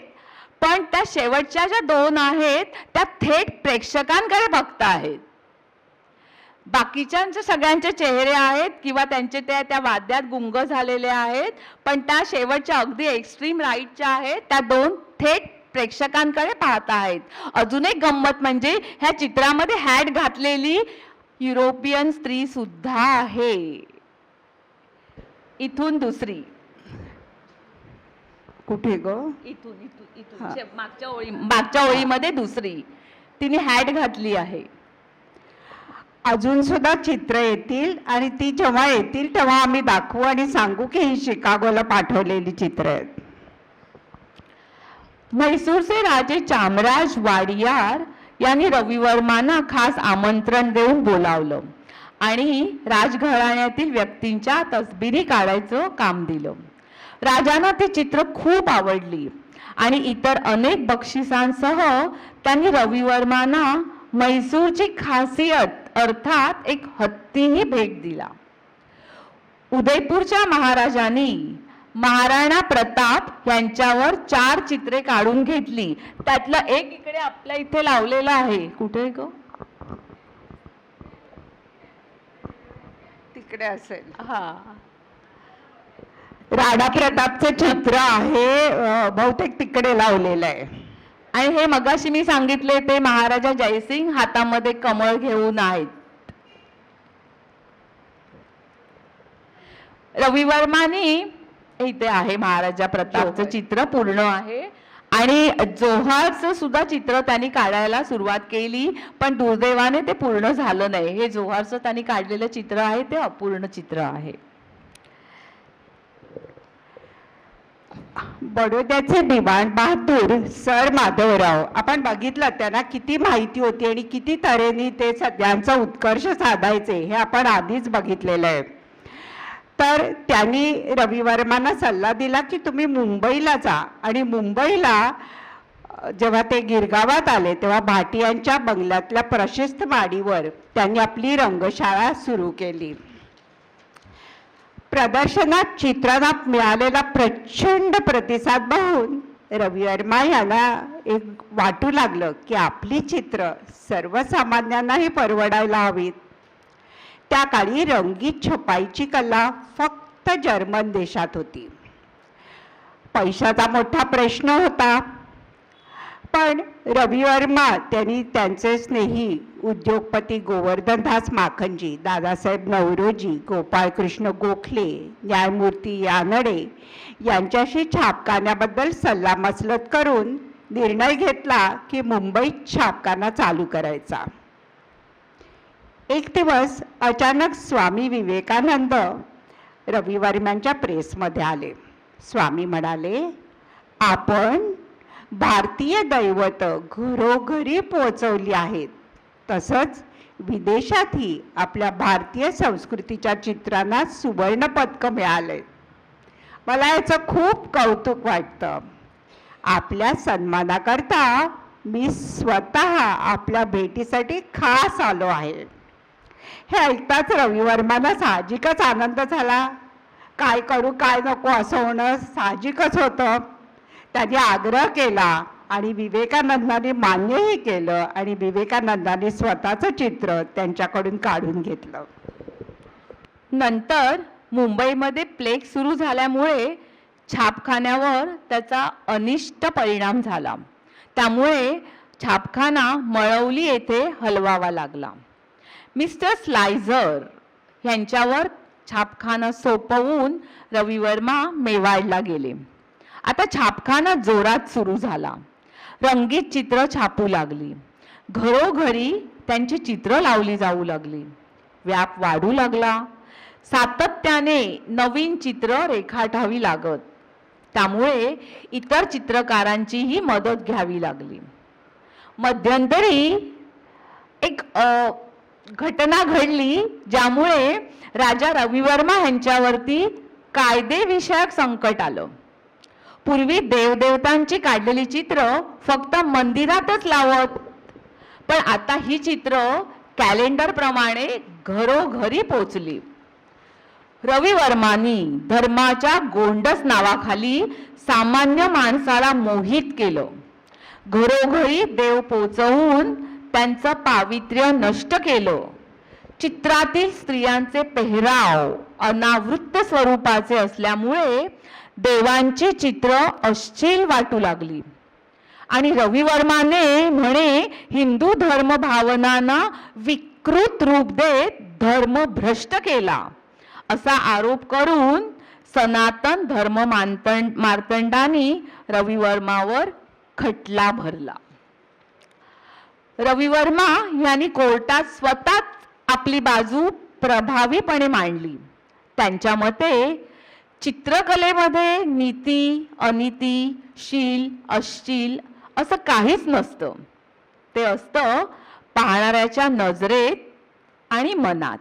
पण त्या शेवटच्या ज्या 2 आहेत त्या थेट प्रेक्षकांकडे बघत आहेत. बाकीच्यांचे सगळ्यांचे चेहरे आहेत किंवा त्यांचे त्या वाद्यात गुंग झालेले आहेत, पण त्या शेवटच्या अगदी एक्स्ट्रीम राईटच्या आहेत त्या 2 थेट प्रेक्षकांकडे पाहत आहेत. अजून एक गंमत म्हणजे ह्या चित्रामध्ये हॅट घातलेली युरोपियन स्त्री सुद्धा आहे. इथून दुसरी, कुठे ग? इथून मागच्या ओळीमध्ये दुसरी तिने हॅट घातली आहे. अजून सुद्धा चित्र येतील आणि ती जेव्हा येतील तेव्हा आम्ही दाखवू आणि सांगू की ही शिकागोला पाठवलेली चित्र आहेत. म्हैसूरचे राजे चामराज वाडियार यांनी रवी वर्मांना खास आमंत्रण देऊन बोलावलं आणि राजघराण्यातील व्यक्तींच्या तसबिरी काढायचं काम दिलं. राजांना ती चित्र खूप आवडली आणि इतर अनेक बक्षिसांसह त्यांनी रवी वर्मांना म्हैसूरची खासियत अर्थात एक हत्तीही भेट दिला. उदयपूरच्या महाराजांनी महाराणा प्रताप यांच्यावर 4 चित्रे काढून घेतली. त्यातलं एक इकडे आपल्या इथे लावलेलं आहे. कुठे ग? तिकडे असेल. हा, राणा प्रतापचं चित्र आहे, बहुतेक तिकडे लावलेलं आहे. आणि हे मगाशी मी सांगितले ते महाराजा जयसिंग हातामध्ये कमळ घेऊन आहेत. रवी वर्मांनी इथे आहे महाराजा प्रतापचं चित्र पूर्ण आहे आणि जोहारचं सुद्धा चित्र त्यांनी काढायला सुरुवात केली, पण दुर्दैवाने ते पूर्ण झालं नाही. हे जोहारचं त्यांनी काढलेलं चित्र आहे ते अपूर्ण चित्र आहे. बडोद्याचे दिवाण बहादूर सर माधवराव, आपण बघितलं त्यांना किती माहिती होती आणि किती तऱ्हेने ते सगळ्यांचा उत्कर्ष साधायचे हे आपण आधीच बघितलेलं आहे. तर त्यांनी रवी वर्मांना सल्ला दिला की तुम्ही मुंबईला जा. आणि मुंबईला जेव्हा ते गिरगावात आले तेव्हा भाटियांच्या बंगल्यातल्या प्रशस्त माडीवर त्यांनी आपली रंगशाळा सुरू केली. प्रदर्शनात चित्रांना मिळालेला प्रचंड प्रतिसाद पाहून रवी वर्मा यांना एक वाटू लागलं की आपली चित्र सर्वसामान्यांनाही परवडायला हवीत. त्या काळी रंगीत छपाईची कला फक्त जर्मन देशात होती. पैशाचा मोठा प्रश्न होता, पण रवी वर्मा त्यांनी त्यांचे स्नेही उद्योगपती गोवर्धनदास माखनजी, दादासाहेब नवरोजी, गोपाळकृष्ण गोखले, न्यायमूर्ती यानडे यांच्याशी छापखान्याबद्दल सल्लामसलत करून निर्णय घेतला की मुंबईत छापखाना चालू करायचा. एक दिवस अचानक स्वामी विवेकानंद रवी वर्मांच्या प्रेसमध्ये आले. स्वामी म्हणाले, आपण भारतीय दैवत घरोघरी पोहोचवली आहेत, तसंच विदेशातही आपल्या भारतीय संस्कृतीच्या चित्रांना सुवर्ण पदक मिळाले. मला याचं खूप कौतुक वाटतं. आपल्या सन्मानाकरता मी स्वतः आपल्या भेटीसाठी खास आलो आहे. हे ऐकताच रवी वर्मांना साहजिकच आनंद झाला. काय करू काय नको असं होणं साहजिकच होतं. त्यांनी आग्रह केला आणि विवेकानंदांनी मान्यही केलं आणि विवेकानंदांनी स्वतःचं चित्र त्यांच्याकडून काढून घेतलं. नंतर मुंबईमध्ये प्लेग सुरू झाल्यामुळे छापखान्यावर त्याचा अनिष्ट परिणाम झाला. त्यामुळे छापखाना मळवली येथे हलवावा लागला. मिस्टर स्लायझर यांच्यावर छापखाना सोपवून रवी वर्मा मेवाडला गेले. आता छापखाना जोरात सुरू झाला. रंगीत चित्र छापू लागली. घरोघरी त्यांची चित्र लावली जाऊ लागली. व्याप वाढू लागला. सातत्याने नवीन चित्र रेखाटावी लागत. त्यामुळे इतर चित्रकारांचीही मदत घ्यावी लागली. मध्यंतरी एक घटना घडली ज्यामुळे राजा रवी वर्मा यांच्यावरती कायदेविषयक संकट आलं. पूर्वी देवदेवतांची काढलेली चित्र फक्त मंदिरातच लावत, पण आता ही चित्र कॅलेंडर प्रमाणे घरोघरी पोचली. रवी वर्मांनी धर्माच्या गोंडस नावाखाली सामान्य माणसाला मोहित केलं. घरोघरी देव पोचवून त्यांचं पावित्र्य नष्ट केलं. चित्रातील स्त्रियांचे पेहराव अनावृत्त स्वरूपाचे असल्यामुळे देवांची चित्र अश्लील वाटू लागली आणि रवी वर्माने म्हणे हिंदू धर्म भावनांना विकृत रूप देत धर्म भ्रष्ट केला असा आरोप करून सनातन धर्म मार्तंडांनी रवी वर्मावर खटला भरला. रवी वर्मा यांनी कोर्टात स्वतःच आपली बाजू प्रभावीपणे मांडली. त्यांच्या मते चित्रकलेमध्ये नीती, अनीती, शील, अश्लील असं काहीच नसतं. ते असतं पाहणाऱ्याच्या नजरेत आणि मनात.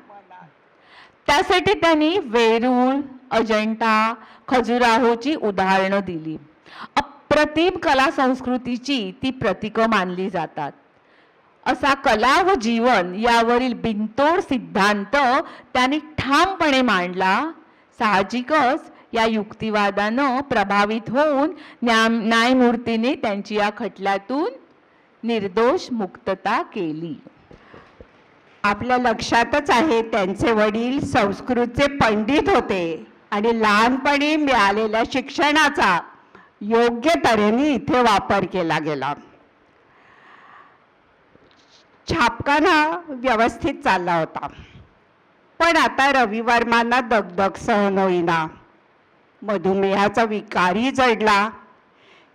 त्यासाठी त्यांनी वेरूळ, अजंठा, खजुराहोची उदाहरणं दिली. अप्रतिम कला संस्कृतीची ती प्रतीकं मानली जातात. असा कला व जीवन यावरील बिनतोड सिद्धांत त्यांनी ठामपणे मांडला. साहजिकच या युक्तिवादानं प्रभावित होऊन न्यायमूर्तीने त्यांची या खटल्यातून निर्दोष मुक्तता केली. आपल्या लक्षातच आहे त्यांचे वडील संस्कृतचे पंडित होते आणि लहानपणी मिळालेल्या शिक्षणाचा योग्य तऱ्हेने इथे वापर केला गेला. छापखाना व्यवस्थित चालला होता, पण आता रवी वर्मांना दगदग सहन होईना. मधुमेहाचा विकारही जडला.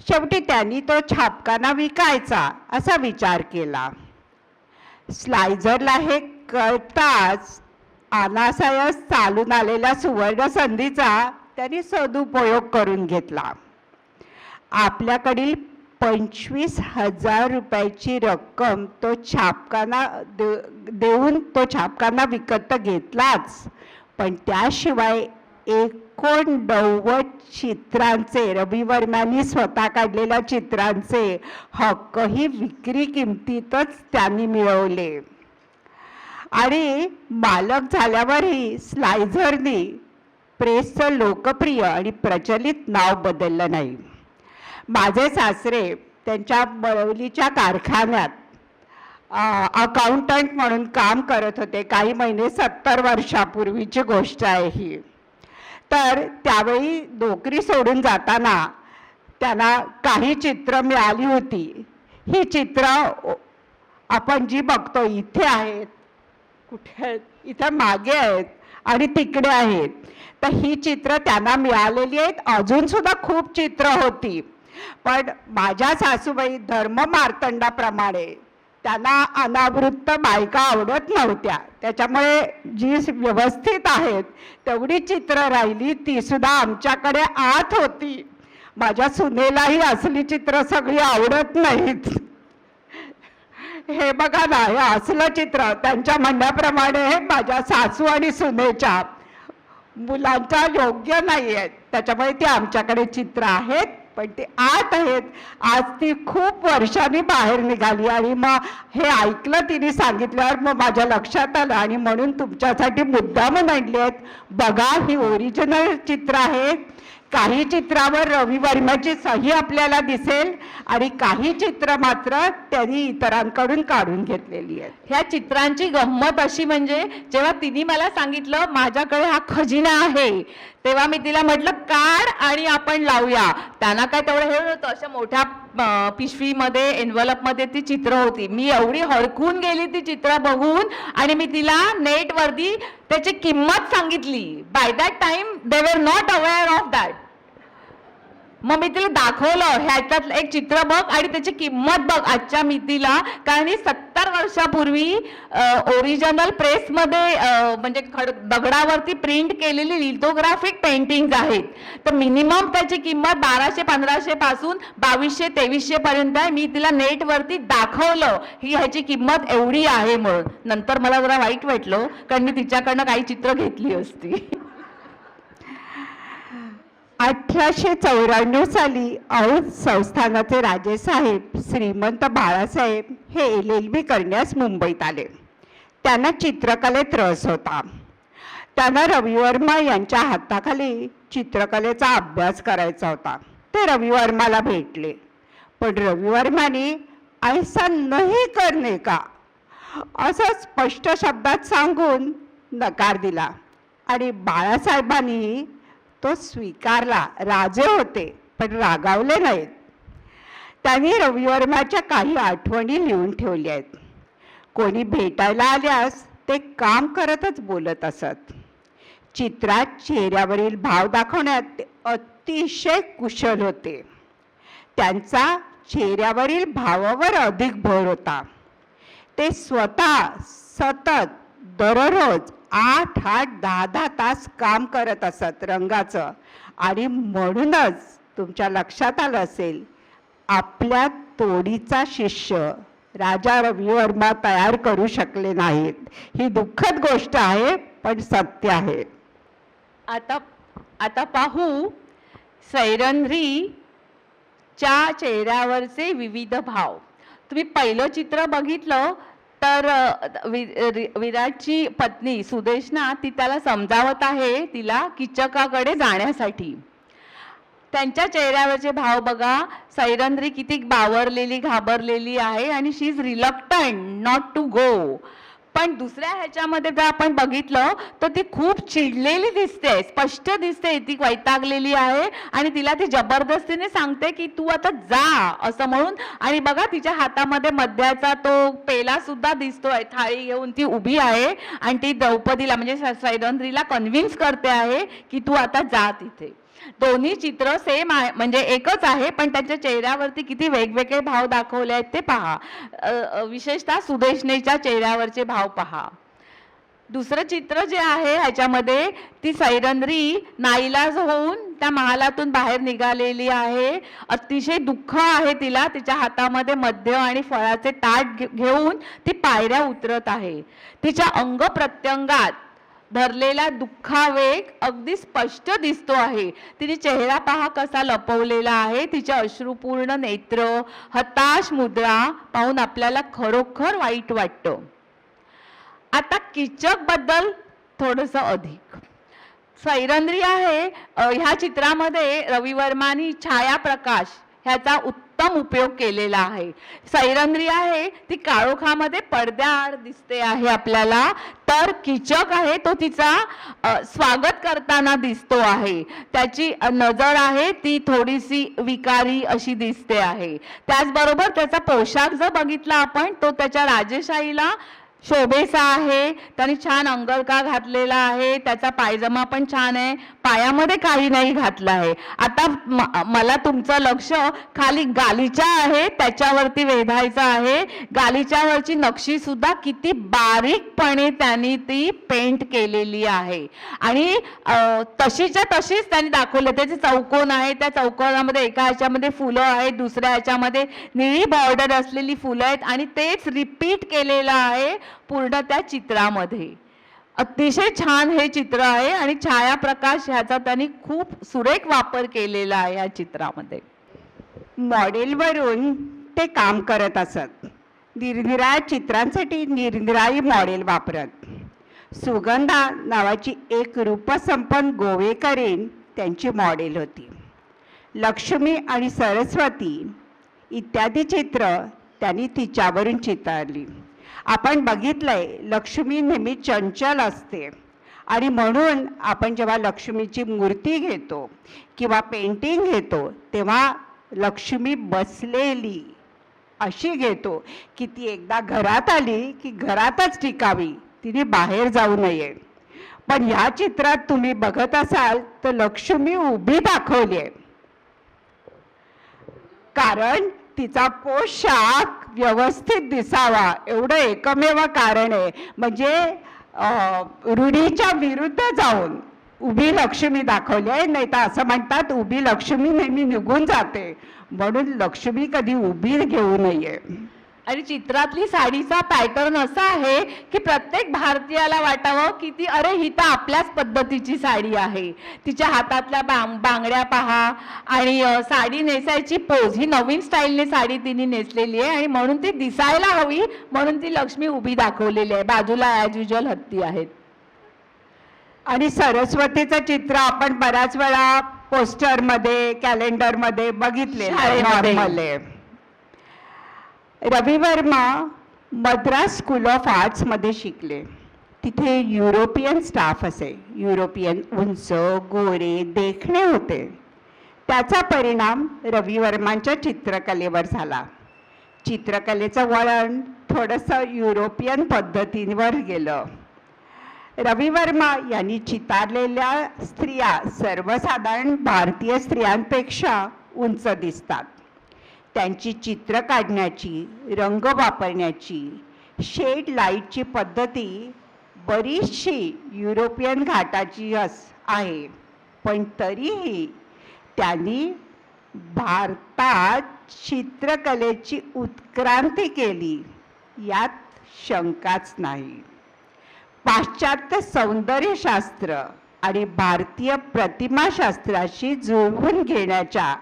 शेवटी त्यांनी तो छापखाना विकायचा असा विचार केला. स्लायझरला हे कळताच अनासायस चालून आलेल्या सुवर्ण संधीचा त्यांनी सदुपयोग करून घेतला. आपल्याकडील 25,000 रुपयाची रक्कम तो छापखाना देऊन तो छापखाना विकत घेतलाच, पण त्याशिवाय 89 चित्रांचे, रवी वर्मांनी स्वतः काढलेल्या चित्रांचे हक्कही विक्री किमतीतच त्यांनी मिळवले. आणि मालक झाल्यावरही स्लायझरनी प्रेसचं लोकप्रिय आणि प्रचलित नाव बदललं नाही. माझे सासरे त्यांच्या बरवलीच्या कारखान्यात अकाउंटंट म्हणून काम करत होते. काही महिने 70 वर्षापूर्वीची गोष्ट आहे ही. तर त्यावेळी नोकरी सोडून जाताना त्यांना काही चित्र मिळाली होती. ही चित्र आपण जी बघतो इथे आहेत, कुठे आहेत, इथे मागे आहेत आणि तिकडे आहेत, तर ही चित्र त्यांना मिळालेली आहेत. अजून सुद्धा खूप चित्र होती, पण माझ्या सासूबाई धर्म मार्तंडाप्रमाणे त्यांना अनावृत्त बायका आवडत नव्हत्या, त्याच्यामुळे जी व्यवस्थित आहेत तेवढी चित्र राहिली, ती सुद्धा आमच्याकडे आत होती. माझ्या सुनेलाही असली चित्र सगळी आवडत नाहीत. हे बघा ना, हे असलं चित्र त्यांच्या म्हणण्याप्रमाणे माझ्या सासू आणि सुनेच्या मुलांच्या योग्य नाही आहेत, त्याच्यामुळे ती आमच्याकडे चित्र आहेत, पण ते आत आहेत. आज ती खूप वर्षांनी बाहेर निघाली आणि मग हे ऐकलं तिने सांगितल्यावर मग माझ्या लक्षात आलं आणि म्हणून तुमच्यासाठी मुद्दामून आणली आहेत. बघा, ही ओरिजिनल चित्र आहे. काही चित्रावर रवी वर्माची सही आपल्याला दिसेल आणि काही चित्र मात्र त्यांनी इतरांकडून काढून घेतलेली आहेत. ह्या चित्रांची गंमत अशी म्हणजे जेव्हा तिने मला सांगितलं माझ्याकडे हा खजिना आहे, तेव्हा मी तिला म्हटलं काढ आणि आपण लावूया. त्यांना काय तेवढं हे होतं, अशा मोठ्या पिशवीमध्ये एन्व्हलपमध्ये ती चित्र होती. मी एवढी हरकून गेली ती चित्र बघून आणि मी तिला नेटवरती त्याची किंमत सांगितली. Bye that time they were not aware of that. मग मी तिला दाखवलं, ह्याच्यात एक चित्र बघ आणि त्याची किंमत बघ आजच्या मितीला. कारण ही 70 वर्षापूर्वी ओरिजिनल प्रेसमध्ये म्हणजे दगडावरती प्रिंट केलेली लिथोग्राफिक पेंटिंग्स आहेत. तर मिनिमम त्याची किंमत 1200-1500 पासून 2200-2300 पर्यंत आहे. मी तिला नेटवरती दाखवलं ही ह्याची किंमत एवढी आहे म्हणून. नंतर मला जरा वाईट वाटलं, कारण मी तिच्याकडनं काही चित्र घेतली असती. 1894 साली औध संस्थानाचे राजेसाहेब श्रीमंत बाळासाहेब हे LLB करण्यास मुंबईत आले. त्यांना चित्रकलेत रस होता. त्यांना रवी वर्मा यांच्या हाताखाली चित्रकलेचा अभ्यास करायचा होता. ते रवी वर्माला भेटले, पण रवी वर्माने ऐसा नाही करणे का असं स्पष्ट शब्दात सांगून नकार दिला आणि बाळासाहेबांनी तो स्वीकारला. राजे होते पण रागावले नाहीत. त्यांनी रवी वर्माच्या काही आठवणी लिहून ठेवल्या आहेत. कोणी भेटायला आल्यास ते काम करतच बोलत असत. चित्रात चेहऱ्यावरील भाव दाखवण्यात ते अतिशय कुशल होते. त्यांचा चेहऱ्यावरील भावावर अधिक भर होता. ते स्वतः सतत दररोज 8-10 तास काम करत असत रंगाचं. आणि म्हणूनच तुमच्या लक्षात आलं असेल, आपल्या तोडीचा शिष्य राजा रवी वर्मा तयार करू शकले नाहीत. ही दुःखद गोष्ट आहे, पण सत्य आहे. आता पाहू सैरंध्रीच्या चेहऱ्यावरचे विविध भाव. तुम्ही पहिलं चित्र बघितलं तर विराटची पत्नी सुदेशना ती त्याला समजावत आहे तिला किचकाकडे जाण्यासाठी. त्यांच्या चेहऱ्यावरचे भाव बघा. सैरंध्री किती बावरलेली घाबरलेली आहे आणि she is reluctant not to go. पण दुसऱ्या ह्याच्यामध्ये जर आपण बघितलं तर ती खूप चिडलेली दिसते, स्पष्ट दिसते ती वैतागलेली आहे आणि तिला ती जबरदस्तीने सांगते की तू आता जा असं म्हणून. आणि बघा तिच्या हातामध्ये मद्याचा तो पेला सुद्धा दिसतोय. थाळी घेऊन ती उभी आहे आणि ती द्रौपदीला म्हणजे सैरंध्रीला कन्व्हिन्स करते आहे की तू आता जा तिथे. दोन्ही चित्र सेम आहे म्हणजे एकच आहे, पण त्यांच्या चेहऱ्यावरती किती वेगवेगळे भाव दाखवले आहेत ते पहा. विशेषतः सुदेशनेच्या चेहऱ्यावरचे भाव पहा. दुसरं चित्र जे आहे ह्याच्यामध्ये ती सैरंध्री नाईलाज होऊन त्या महालातून बाहेर निघालेली आहे. अतिशय दुःख आहे तिला. तिच्या हातामध्ये मद्य आणि फळाचे ताट घेऊन ती पायऱ्या उतरत आहे. तिच्या अंग प्रत्यंगात धरलेला दुःखावेग अगदी स्पष्ट दिसतो आहे. तिने चेहरा पहा कसा लपवलेला आहे. तिचे अश्रुपूर्ण नेत्र, हताश मुद्रा पाहून आपल्याला खरोखर वाईट वाटतं. आता किचक बद्दल थोडंसं अधिक. सैरंध्री आहे ह्या चित्रामध्ये रवी वर्मानी छायाप्रकाश ह्याचा उत्तम उपयोग केलेला आहे. सैरंध्री आहे ती काळोखामध्ये पडद्याआड दिसते आहे आपल्याला, तर कीचक आहे तो तिचा स्वागत करताना दिसतो आहे. त्याची नजर आहे ती थोडीशी विकारी अशी दिसते आहे. त्याचबरोबर त्याचा पोशाख जर बघितला आपण तो त्याच्या राजेशाहीला शोभेचा आहे. त्याने छान अंगरखा घातलेला आहे, त्याचा पायजमा पण छान आहे, पायामध्ये काही नाही घातलं आहे. आता मला तुमचं लक्ष खाली गालीचा आहे त्याच्यावरती वेधायचं आहे. गालीच्यावरची नक्षी सुद्धा किती बारीकपणे त्यांनी ती पेंट केलेली आहे आणि तशीच्या तशीच त्यांनी दाखवलं. त्याचे चौकोन आहे, त्या चौकोनामध्ये एका ह्याच्यामध्ये फुलं आहेत, दुसऱ्या ह्याच्यामध्ये निळी बॉर्डर असलेली फुलं आहेत आणि तेच रिपीट केलेलं आहे पूर्ण त्या चित्रामध्ये. अतिशय छान हे चित्र आहे आणि छायाप्रकाश ह्याचा त्यांनी खूप सुरेख वापर केलेला आहे या चित्रामध्ये. मॉडेलवरून ते काम करत असत. निरनिराळ्या चित्रांसाठी निरनिराळी मॉडेल वापरत. सुगंधा नावाची एक रूपसंपन्न गोवेकरीण त्यांची मॉडेल होती. लक्ष्मी आणि सरस्वती इत्यादी चित्र त्यांनी तिच्यावरून चितारली. आपण बघितलंय लक्ष्मी नेहमी चंचल असते आणि म्हणून आपण जेव्हा लक्ष्मीची मूर्ती घेतो किंवा पेंटिंग घेतो तेव्हा लक्ष्मी बसलेली अशी घेतो की ती एकदा घरात आली की घरातच टिकावी, तिने बाहेर जाऊ नये. पण ह्या चित्रात तुम्ही बघत असाल तर लक्ष्मी उभी दाखवली आहे, कारण तिचा पोशाख व्यवस्थित दिसावा एवढं एकमेव कारण आहे. म्हणजे रूढीच्या विरुद्ध जाऊन उभी लक्ष्मी दाखवली आहे. नाही तर असं म्हणतात उभी लक्ष्मी नेहमी निघून जाते, म्हणून लक्ष्मी कधी उभी घेऊ नये. आणि चित्रातली साडीचा पॅटर्न असा आहे की प्रत्येक भारतीयाला वाटावं की ती अरे ही तर आपल्याच पद्धतीची साडी आहे. तिच्या हातातल्या बांगड्या पहा आणि साडी नेसायची पोज ही नवीन स्टाईलने साडी तिने नेसलेली आहे आणि म्हणून ती दिसायला हवी म्हणून ती लक्ष्मी उभी दाखवलेली आहे. बाजूला ॲज युजल हत्ती आहेत. आणि सरस्वतीचं चित्र आपण बऱ्याच वेळा पोस्टरमध्ये कॅलेंडरमध्ये बघितले. रवी वर्मा मद्रास स्कूल ऑफ आर्ट्समध्ये शिकले. तिथे युरोपियन स्टाफ असे. युरोपियन उंच गोरे देखणे होते. त्याचा परिणाम रवी वर्मांच्या चित्रकलेवर झाला. चित्रकलेचं वळण थोडंसं युरोपियन पद्धतींवर गेलं. रवी वर्मा यांनी चितारलेल्या स्त्रिया सर्वसाधारण भारतीय स्त्रियांपेक्षा उंच दिसतात. त्यांची चित्र काढण्याची, रंग वापरण्याची, शेड लाईटची पद्धती बरीचशी युरोपियन घाटाची आहे. पण तरीही त्यांनी भारतात चित्रकलेची उत्क्रांती केली यात शंकाच नाही. पाश्चात्य सौंदर्यशास्त्र आणि भारतीय प्रतिमाशास्त्राशी जुळवून घेण्याच्या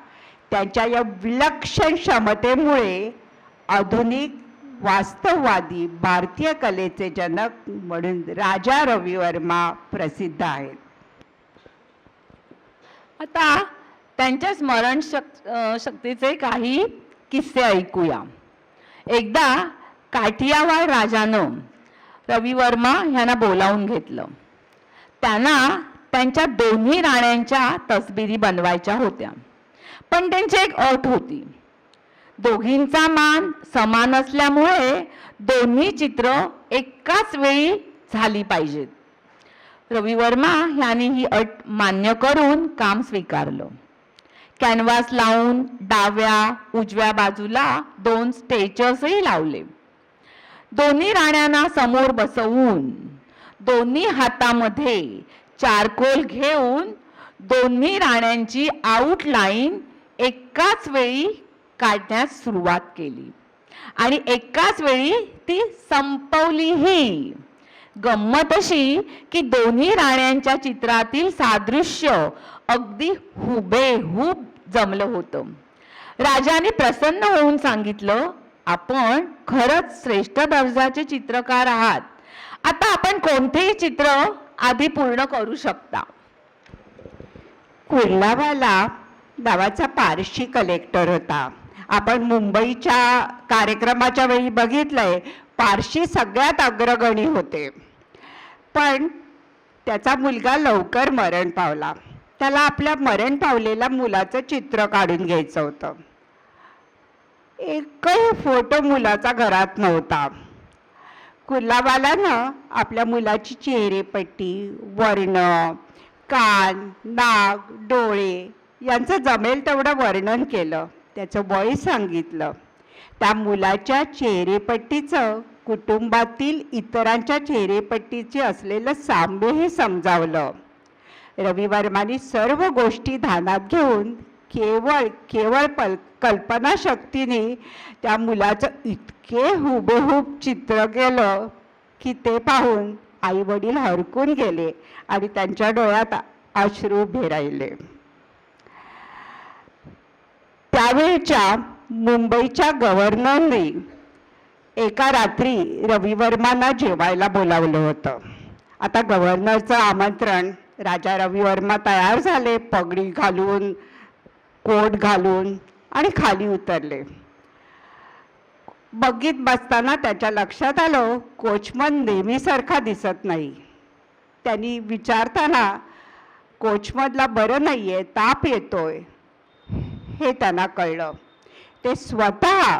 त्यांच्या या विलक्षण क्षमतेमुळे आधुनिक वास्तववादी भारतीय कलेचे जनक म्हणून राजा रवी वर्मा प्रसिद्ध आहेत. आता त्यांच्या स्मरण शक्तीचे काही किस्से ऐकूया. एकदा काठियावाड राजानं रवी वर्मा यांना बोलावून घेतलं. त्यांना त्यांच्या दोन्ही राण्यांच्या तसबिरी बनवायच्या होत्या. पण त्यांची एक अट होती. दोघींचा मान समान असल्यामुळे दोन्ही चित्र एकाच वेळी झाली पाहिजेत. रवी वर्मा यांनी ही अट मान्य करून काम स्वीकारलं. कॅनव्हास लावून डाव्या उजव्या बाजूला 2 स्टेचर्सही लावले. दोन्ही राण्यांना समोर बसवून दोन्ही हातामध्ये चारकोल घेऊन दोन्ही राण्यांची आउटलाईन एकाच वेळी काढण्यास सुरुवात केली आणि एकाच वेळी ती संपवलीही. गंमत अशी की दोन्ही राण्यांच्या चित्रातील सादृश्य अगदी हुबेहूब जमलं होतं. राजाने प्रसन्न होऊन सांगितलं, आपण खरंच श्रेष्ठ दर्जाचे चित्रकार आहात. आता आपण कोणतेही चित्र आधी पूर्ण करू शकता. कुर्लावाला नावाचा पारशी कलेक्टर होता आपण मुंबईच्या कार्यक्रमाच्या वेळी बघितलंय, पारशी सगळ्यात अग्रगणी होते. पण त्याचा मुलगा लवकर मरण पावला. त्याला आपल्या मरण पावलेल्या मुलाचं चित्र काढून घ्यायचं होतं. एकही फोटो मुलाचा घरात नव्हता. कुलाबालानं आपल्या मुलाची चेहरेपट्टी, वर्ण, कान, नाक, डोळे यांचं जमेल तेवढं वर्णन केलं. त्याचं वय सांगितलं. त्या मुलाच्या चेहरेपट्टीचं कुटुंबातील इतरांच्या चेहरेपट्टीचे असलेलं साम्यही समजावलं. रवी वर्माने सर्व गोष्टी ध्यानात घेऊन केवळ कल्पनाशक्तीने त्या मुलाचं इतके हुबेहूब चित्र केलं की ते पाहून आई वडील हरकून गेले आणि त्यांच्या डोळ्यात अश्रू उभे राहिले. त्यावेळच्या मुंबईच्या गव्हर्नरने एका रात्री रवी वर्मांना जेवायला बोलावलं होतं. आता गव्हर्नरचं आमंत्रण. राजा रवी वर्मा तयार झाले, पगडी घालून, कोट घालून आणि खाली उतरले. बघीत बसताना त्याच्या लक्षात आलं कोचमन नेहमीसारखा दिसत नाही. त्यांनी विचारताना कोचमनला बरं नाहीये, ताप येतोय हे त्यांना कळलं. ते स्वतः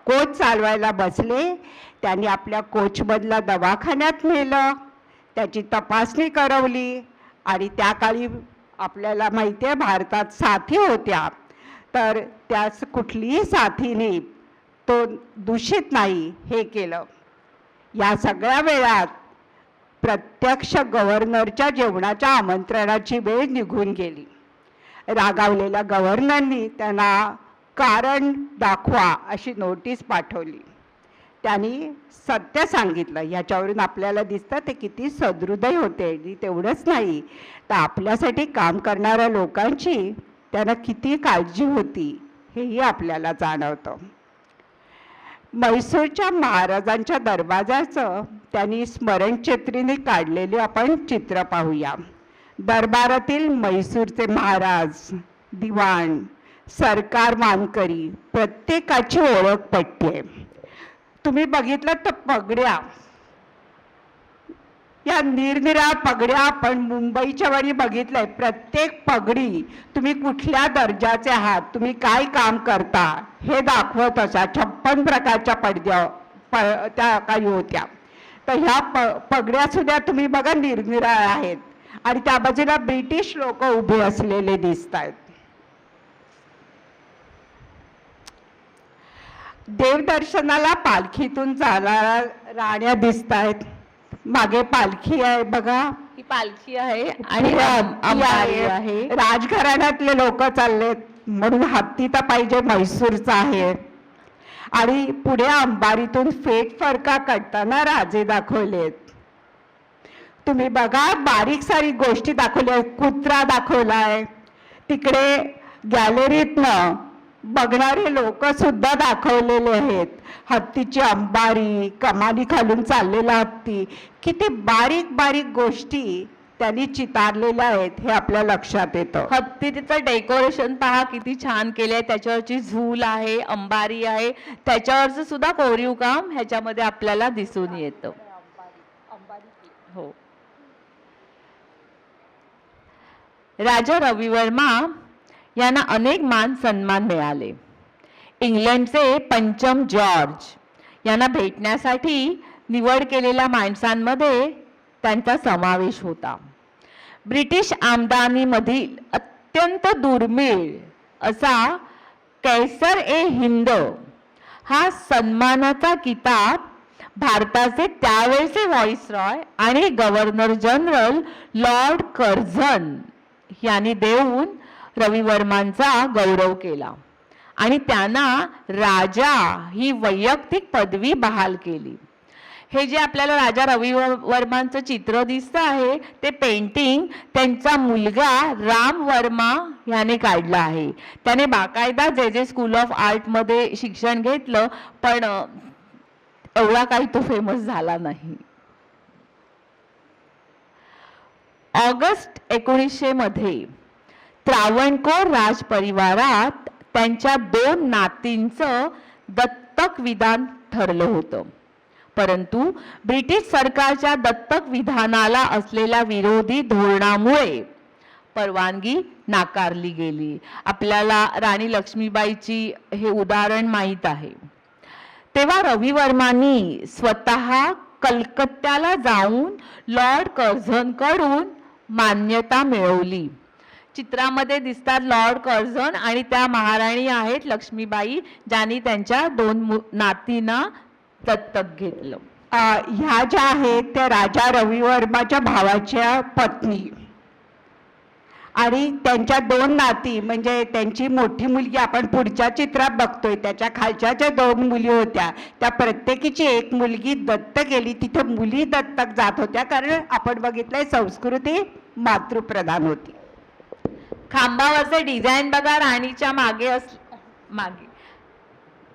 कोच चालवायला बसले. त्यांनी आपल्या कोचमनला दवाखान्यात नेलं, त्याची तपासणी करवली आणि त्या काळी आपल्याला माहिती आहे भारतात साथी होत्या, तर त्यास कुठलीही साथीने तो दूषित नाही हे केलं. या सगळ्या वेळात प्रत्यक्ष गव्हर्नरच्या जेवणाच्या आमंत्रणाची वेळ निघून गेली. रागावलेल्या गव्हर्नरनी त्यांना कारण दाखवा अशी नोटीस पाठवली. त्यांनी सत्य सांगितलं. याच्यावरून आपल्याला दिसतं ते किती सदृदय होते. तेवढंच नाही तर आपल्यासाठी काम करणाऱ्या लोकांची त्यांना किती काळजी होती हेही आपल्याला जाणवतं. म्हैसूरच्या महाराजांच्या दरवाजाचं त्यांनी स्मरणचित्रीने काढलेले आपण चित्र पाहूया. दरबारातील म्हैसूरचे महाराज, दिवाण, सरकार मानकरी प्रत्येकाची ओळख पटते. तुम्ही बघितलं तर पगड्या, या निरनिराळ्या पगड्या आपण मुंबईच्या वेळी बघितलंय. प्रत्येक पगडी तुम्ही कुठल्या दर्जाचे आहात, तुम्ही काय काम करता हे दाखवत असा. 56 प्रकारच्या त्या काही होत्या. तर ह्या पगड्या सुद्धा तुम्ही बघा निरनिराळ्या आहेत आणि त्या बाजूला ब्रिटिश लोक उभे असलेले दिसत आहेत. देवदर्शनाला पालखीतून जाणाऱ्या राण्या दिसत आहेत. मागे पालखी आहे बघा, ही पालखी आहे आणि अंबारी आहे. राजघराण्यातले लोक चाललेत म्हणून हत्ती तर पाहिजे, म्हैसूरचा आहे. आणि पुढे अंबारीतून फेट फरका काढताना राजे दाखवलेत. तुम्ही बघा बारीक सारीक गोष्टी दाखवल्या. कुत्रा दाखवलाय. तिकडे गॅलरीतनं बघणारे लोक सुद्धा दाखवलेले आहेत. हत्तीची अंबारी, कमानी खालून चाललेला हत्ती, किती बारीक बारीक गोष्टी त्यांनी चितारलेल्या आहेत हे आपल्या लक्षात येतं. हत्तीचं डेकोरेशन पहा किती छान केलंय. त्याच्यावरची झूल आहे, अंबारी आहे, त्याच्यावरचं सुद्धा कोरीव काम ह्याच्यामध्ये आपल्याला दिसून येतं. हो. राजा रवी वर्मा यांना अनेक मान सन्मान मिळाले. इंग्लंडचे पंचम जॉर्ज यांना भेटण्यासाठी निवड केलेल्या माणसांमध्ये त्यांचा समावेश होता. ब्रिटिश आमदानीमधील अत्यंत दुर्मिळ असा कैसर ए हिंद हा सन्मानाचा किताब भारताचे त्यावेळचे व्हाईसरॉय आणि गव्हर्नर जनरल लॉर्ड कर्झन यांनी देऊन रवी वर्मांचा गौरव केला आणि त्यांना राजा ही वैयक्तिक पदवी बहाल केली. हे जे आपल्याला राजा रवी वर्मांचं चित्र दिसतं आहे ते पेंटिंग त्यांचा मुलगा राम वर्मा याने काढलं आहे. त्याने बाकायदा जे स्कूल ऑफ आर्टमध्ये शिक्षण घेतलं, पण एवढा काही तो फेमस झाला नाही. ऑगस्ट 1900 मध्ये त्रावणकोर राजपरिवारात त्यांच्या 2 नातींचं दत्तक विधान ठरलं होतं. परंतु ब्रिटिश सरकारच्या दत्तक विधानाला असलेल्या विरोधी धोरणामुळे परवानगी नाकारली गेली. आपल्याला राणी लक्ष्मीबाईची हे उदाहरण माहीत आहे. तेव्हा रविवर्मांनी स्वतः कलकत्त्याला जाऊन लॉर्ड कर्झनकडून मान्यता मिळवली. चित्रामध्ये दिसतात लॉर्ड कर्झन आणि त्या महाराणी आहेत लक्ष्मीबाई, ज्यांनी त्यांच्या 2 नातींना दत्तक घेतलं. ह्या ज्या आहेत त्या राजा रविवर्माच्या भावाच्या पत्नी आणि त्यांच्या 2 नाती, म्हणजे त्यांची मोठी मुलगी आपण पुढच्या चित्रात बघतोय, त्याच्या खालच्या ज्या 2 मुली होत्या त्या प्रत्येकीची 1 मुलगी दत्तक गेली. तिथे मुली दत्तक जात होत्या कारण आपण बघितलंय संस्कृती मातृप्रधान होती. खांबावरचे डिझाईन बघा, राणीच्या मागे मागे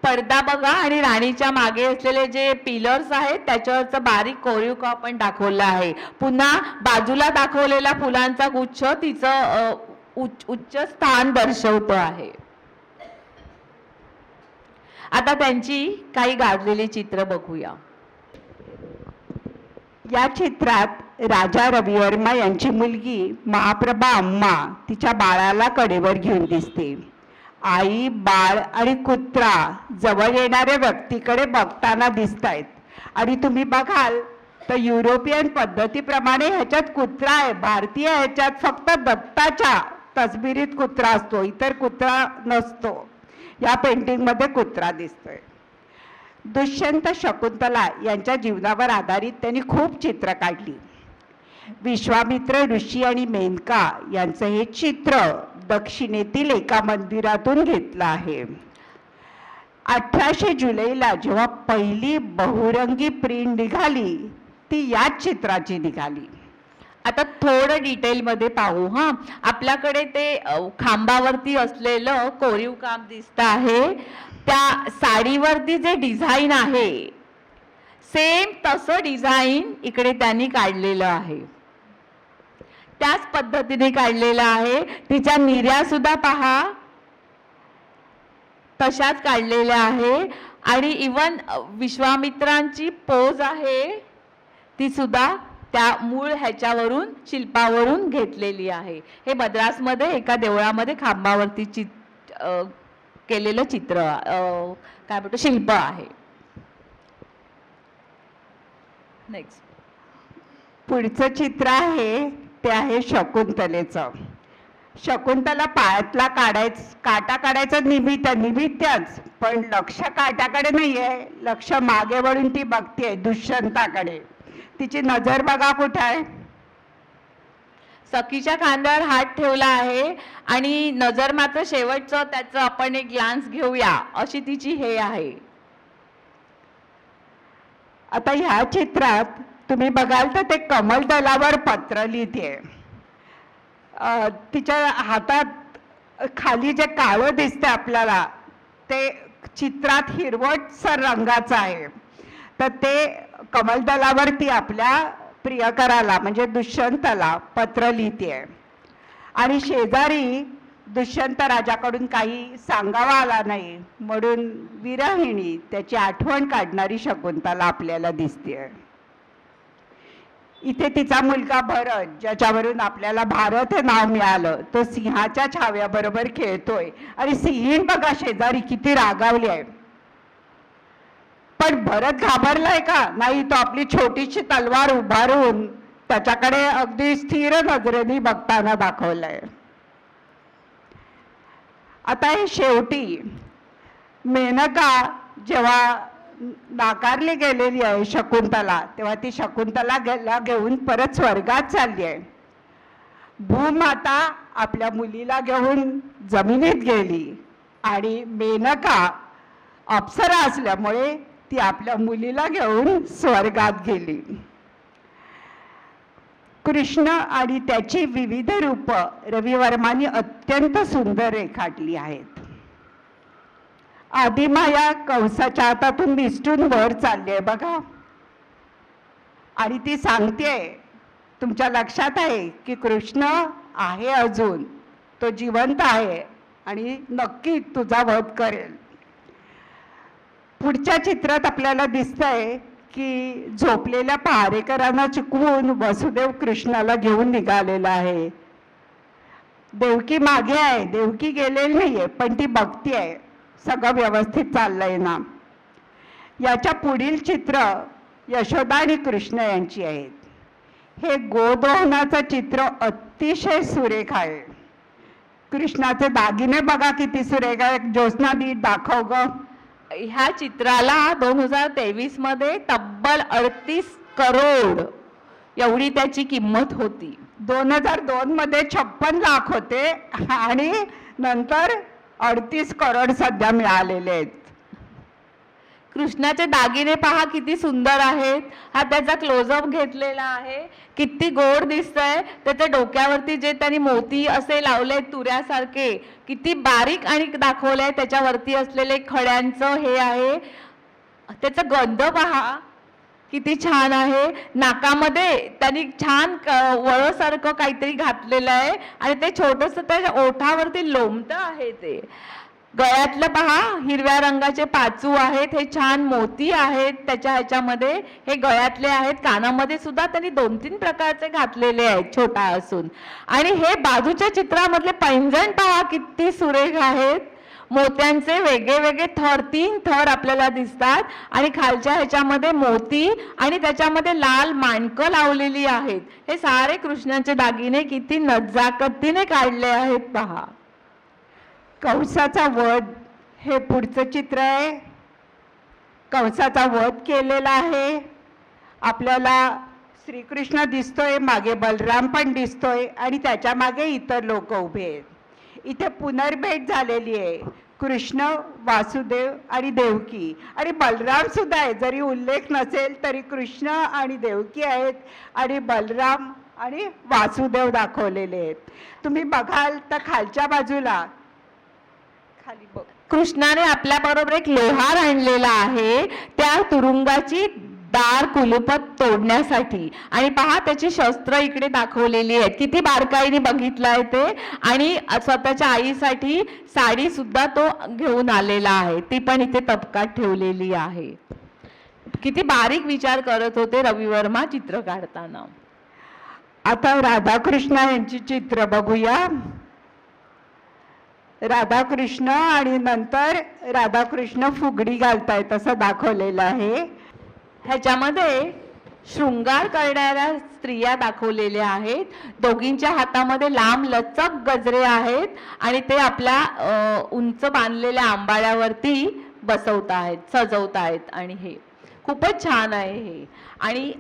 पडदा बघा आणि राणीच्या मागे असलेले जे पिलर्स आहेत त्याच्यावरचं बारीक कोरीव काम पण दाखवलं आहे. पुन्हा बाजूला दाखवलेला फुलांचा गुच्छ तिचं उच्च स्थान दर्शवतो आहे. आता त्यांची काही गाजलेली चित्र बघूया. या चित्रात राजा रविवर्मा यांची मुलगी महाप्रभा अम्मा तिच्या बाळाला कडेवर घेऊन दिसते. आई, बाळ आणि कुत्रा जवळ येणाऱ्या व्यक्तीकडे बघताना दिसतायत. आणि तुम्ही बघाल तर युरोपियन पद्धतीप्रमाणे ह्याच्यात कुत्रा आहे. भारतीय ह्याच्यात फक्त दत्ताच्या तसबिरीत कुत्रा असतो, इतर कुत्रा नसतो. या पेंटिंगमध्ये कुत्रा दिसतोय. दुष्यंत शकुंतला यांच्या जीवनावर आधारित त्यांनी खूप चित्र काढली. विश्वामित्र ऋषी आणि मेनका यांचं हे चित्र दक्षिणेतील एका मंदिरातून घेतलं आहे. 1800 जुलैला जेव्हा पहिली बहुरंगी प्रिंट निघाली ती याच चित्राची निघाली. आता थोडं डिटेलमध्ये पाहू. आपल्याकडे ते खांबावरती असलेलं कोरीव काम दिसत आहे. त्या साडीवरती जे डिझाईन आहे सेम तसं डिझाईन इकडे त्यांनी काढलेलं आहे. त्याच पद्धतीने काढलेलं आहे. तिच्या निर्या सुद्धा पहा तशाच काढलेल्या आहे. आणि इवन विश्वामित्रांची पोज आहे ती सुद्धा त्या मूळ ह्याच्यावरून शिल्पावरून घेतलेली आहे. हे मद्रासमध्ये एका देवळामध्ये खांबावरती केलेलं चित्र काय म्हणतो शिल्प आहे. नेक्स्ट पुढचं चित्र आहे ते आहे शकुंतलेचं. शकुंतला पायातला काटा काढायचं निमित्तच, पण लक्ष काट्याकडे नाहीये, लक्ष मागे वळून ती बघतेय दुष्यंताकडे. तिची नजर बघा कुठे आहे. सखीच्या खांद्यावर हात ठेवला आहे आणि नजर मात्र शेवटचं त्याचं आपण एक ग्लान्स घेऊया अशी तिची हे आहे. आता ह्या चित्रात तुम्ही बघाल तर ते कमलदलावर पत्र लिहिते. तिच्या हातात खाली जे काळं दिसते आपल्याला ते चित्रात हिरवटसर रंगाचं आहे. तर ते कमलदलावर ती आपल्या प्रियकराला म्हणजे दुष्यंताला पत्र लिहिते. आणि शेजारी दुष्यंत राजाकडून काही सांगावा आला नाही म्हणून विरहिणी त्याची आठवण काढणारी शकुंतला आपल्याला दिसते. इथे तिचा मुलगा भरत, ज्याच्यावरून आपल्याला भारत हे नाव मिळालं, तो सिंहाच्या छाव्याबरोबर खेळतोय. आणि सिंहीण बघा शेजारी किती रागावली आहे. पण भरत घाबरलाय का नाही, तो आपली छोटीशी तलवार उभारून त्याच्याकडे अगदी स्थिर नजरेने बघताना दाखवलंय. आता हे शेवटी मेनका जेव्हा नाकारली गेलेली आहे शकुंतला, तेव्हा ती शकुंतला घेऊन परत स्वर्गात चालली आहे. भूमाता आपल्या मुलीला घेऊन जमिनीत गेली आणि मेनका अप्सरा असल्यामुळे ती आपल्या मुलीला घेऊन स्वर्गात गेली. कृष्ण आणि त्याची विविध रूप रविवर्मांनी अत्यंत सुंदर रेखाटली आहेत. आदिमाया कंसाच्या हातातून निसटून वर चालली आहे बघा. आणि ती सांगते, तुमच्या लक्षात आहे की कृष्ण आहे अजून, तो जिवंत आहे आणि नक्की तुझा वध करेल. पुढच्या चित्रात आपल्याला दिसतंय की झोपलेल्या पहारेकरांना चुकवून वसुदेव कृष्णाला घेऊन निघालेला आहे. देवकी मागे आहे, देवकी गेलेली नाहीये, पण ती बघती आहे सगळं व्यवस्थित चाललंय ना. याच्या पुढील चित्र यशोदा आणि कृष्ण यांची आहेत. हे गोदोहनाचं चित्र अतिशय सुरेख आहे. कृष्णाचे दागिने बघा किती सुरेख आहे. ज्योत्स्ना दी दाखव ग. ह्या चित्राला 2023 मध्ये तब्बल 38 करोड एवढी त्याची किंमत होती. 2002 मध्ये 56 लाख होते आणि नंतर 38 करोड सध्या मिळालेले आहेत. कृष्णाचे दागिने पहा किती सुंदर आहेत. हा त्याचा क्लोजअप घेतलेला आहे. किती गोड दिसतंय. त्याच्या डोक्यावरती जे त्यांनी मोती असे लावले तुऱ्यासारखे किती बारीक आणि दाखवलंय. त्याच्यावरती असलेले खड्यांचं हे आहे. त्याचा गंध पहा किती छान आहे. नाकामध्ये त्यांनी छान वळसारखं काहीतरी घातलेलं आहे आणि ते छोटंसं त्याच्या ओठावरती लोंबतं आहे. ते गळ्यातलं पहा हिरव्या रंगाचे पाचू आहेत. हे छान मोती आहेत त्याच्या ह्याच्यामध्ये. हे गळ्यातले आहेत. कानामध्ये सुद्धा त्यांनी 2-3 प्रकारचे घातलेले आहेत छोटा असून. आणि हे बाजूच्या चित्रामधले पैंजण पहा किती सुरेख आहेत. मोत्यांचे वेगळे वेगळे थर 3 थर आपल्याला दिसतात आणि खालच्या ह्याच्यामध्ये मोती आणि त्याच्यामध्ये लाल माणकं लावलेली आहेत. हे सारे कृष्णाचे दागिने किती नजाकतीने काढले आहेत पहा. कंसाचा वध हे पुढचं चित्र आहे. कंसाचा वध केलेला आहे. आपल्याला श्रीकृष्ण दिसतोय, मागे बलराम पण दिसतोय आणि त्याच्या मागे इतर लोक उभे आहेत. इथे पुनर्भेट झालेली आहे. कृष्ण, वासुदेव आणि देवकी आणि बलराम सुद्धा आहे. जरी उल्लेख नसेल तरी कृष्ण आणि देवकी आहेत आणि बलराम आणि वासुदेव दाखवलेले आहेत. तुम्ही बघाल तर खालच्या बाजूला खाली बघ, कृष्णाने आपल्या बरोबर एक लोहार आणलेला आहे त्या तुरुंगाची दार कुलूपत तोडण्यासाठी. आणि पहा त्याची शस्त्र इकडे दाखवलेली आहेत. किती बारकाईने बघितलंय ते. आणि स्वतःच्या आईसाठी साडी सुद्धा तो घेऊन आलेला आहे. ती पण इथे तबकात ठेवलेली आहे. किती बारीक विचार करत होते रवी वर्मा चित्र काढताना. आता राधाकृष्ण यांची चित्र बघूया. राधाकृष्ण आणि नंतर राधाकृष्ण फुगडी घालतायत असं दाखवलेलं आहे. ह्याच्यामध्ये शृंगार करणाऱ्या स्त्रिया दाखवलेल्या आहेत. दोघींच्या हातामध्ये लांब लचक गजरे आहेत आणि ते आपल्या उंच बांधलेल्या आंबाड्यावरती बसवत आहेत, सजवत आहेत. आणि हे खूपच छान आहे हे. आणि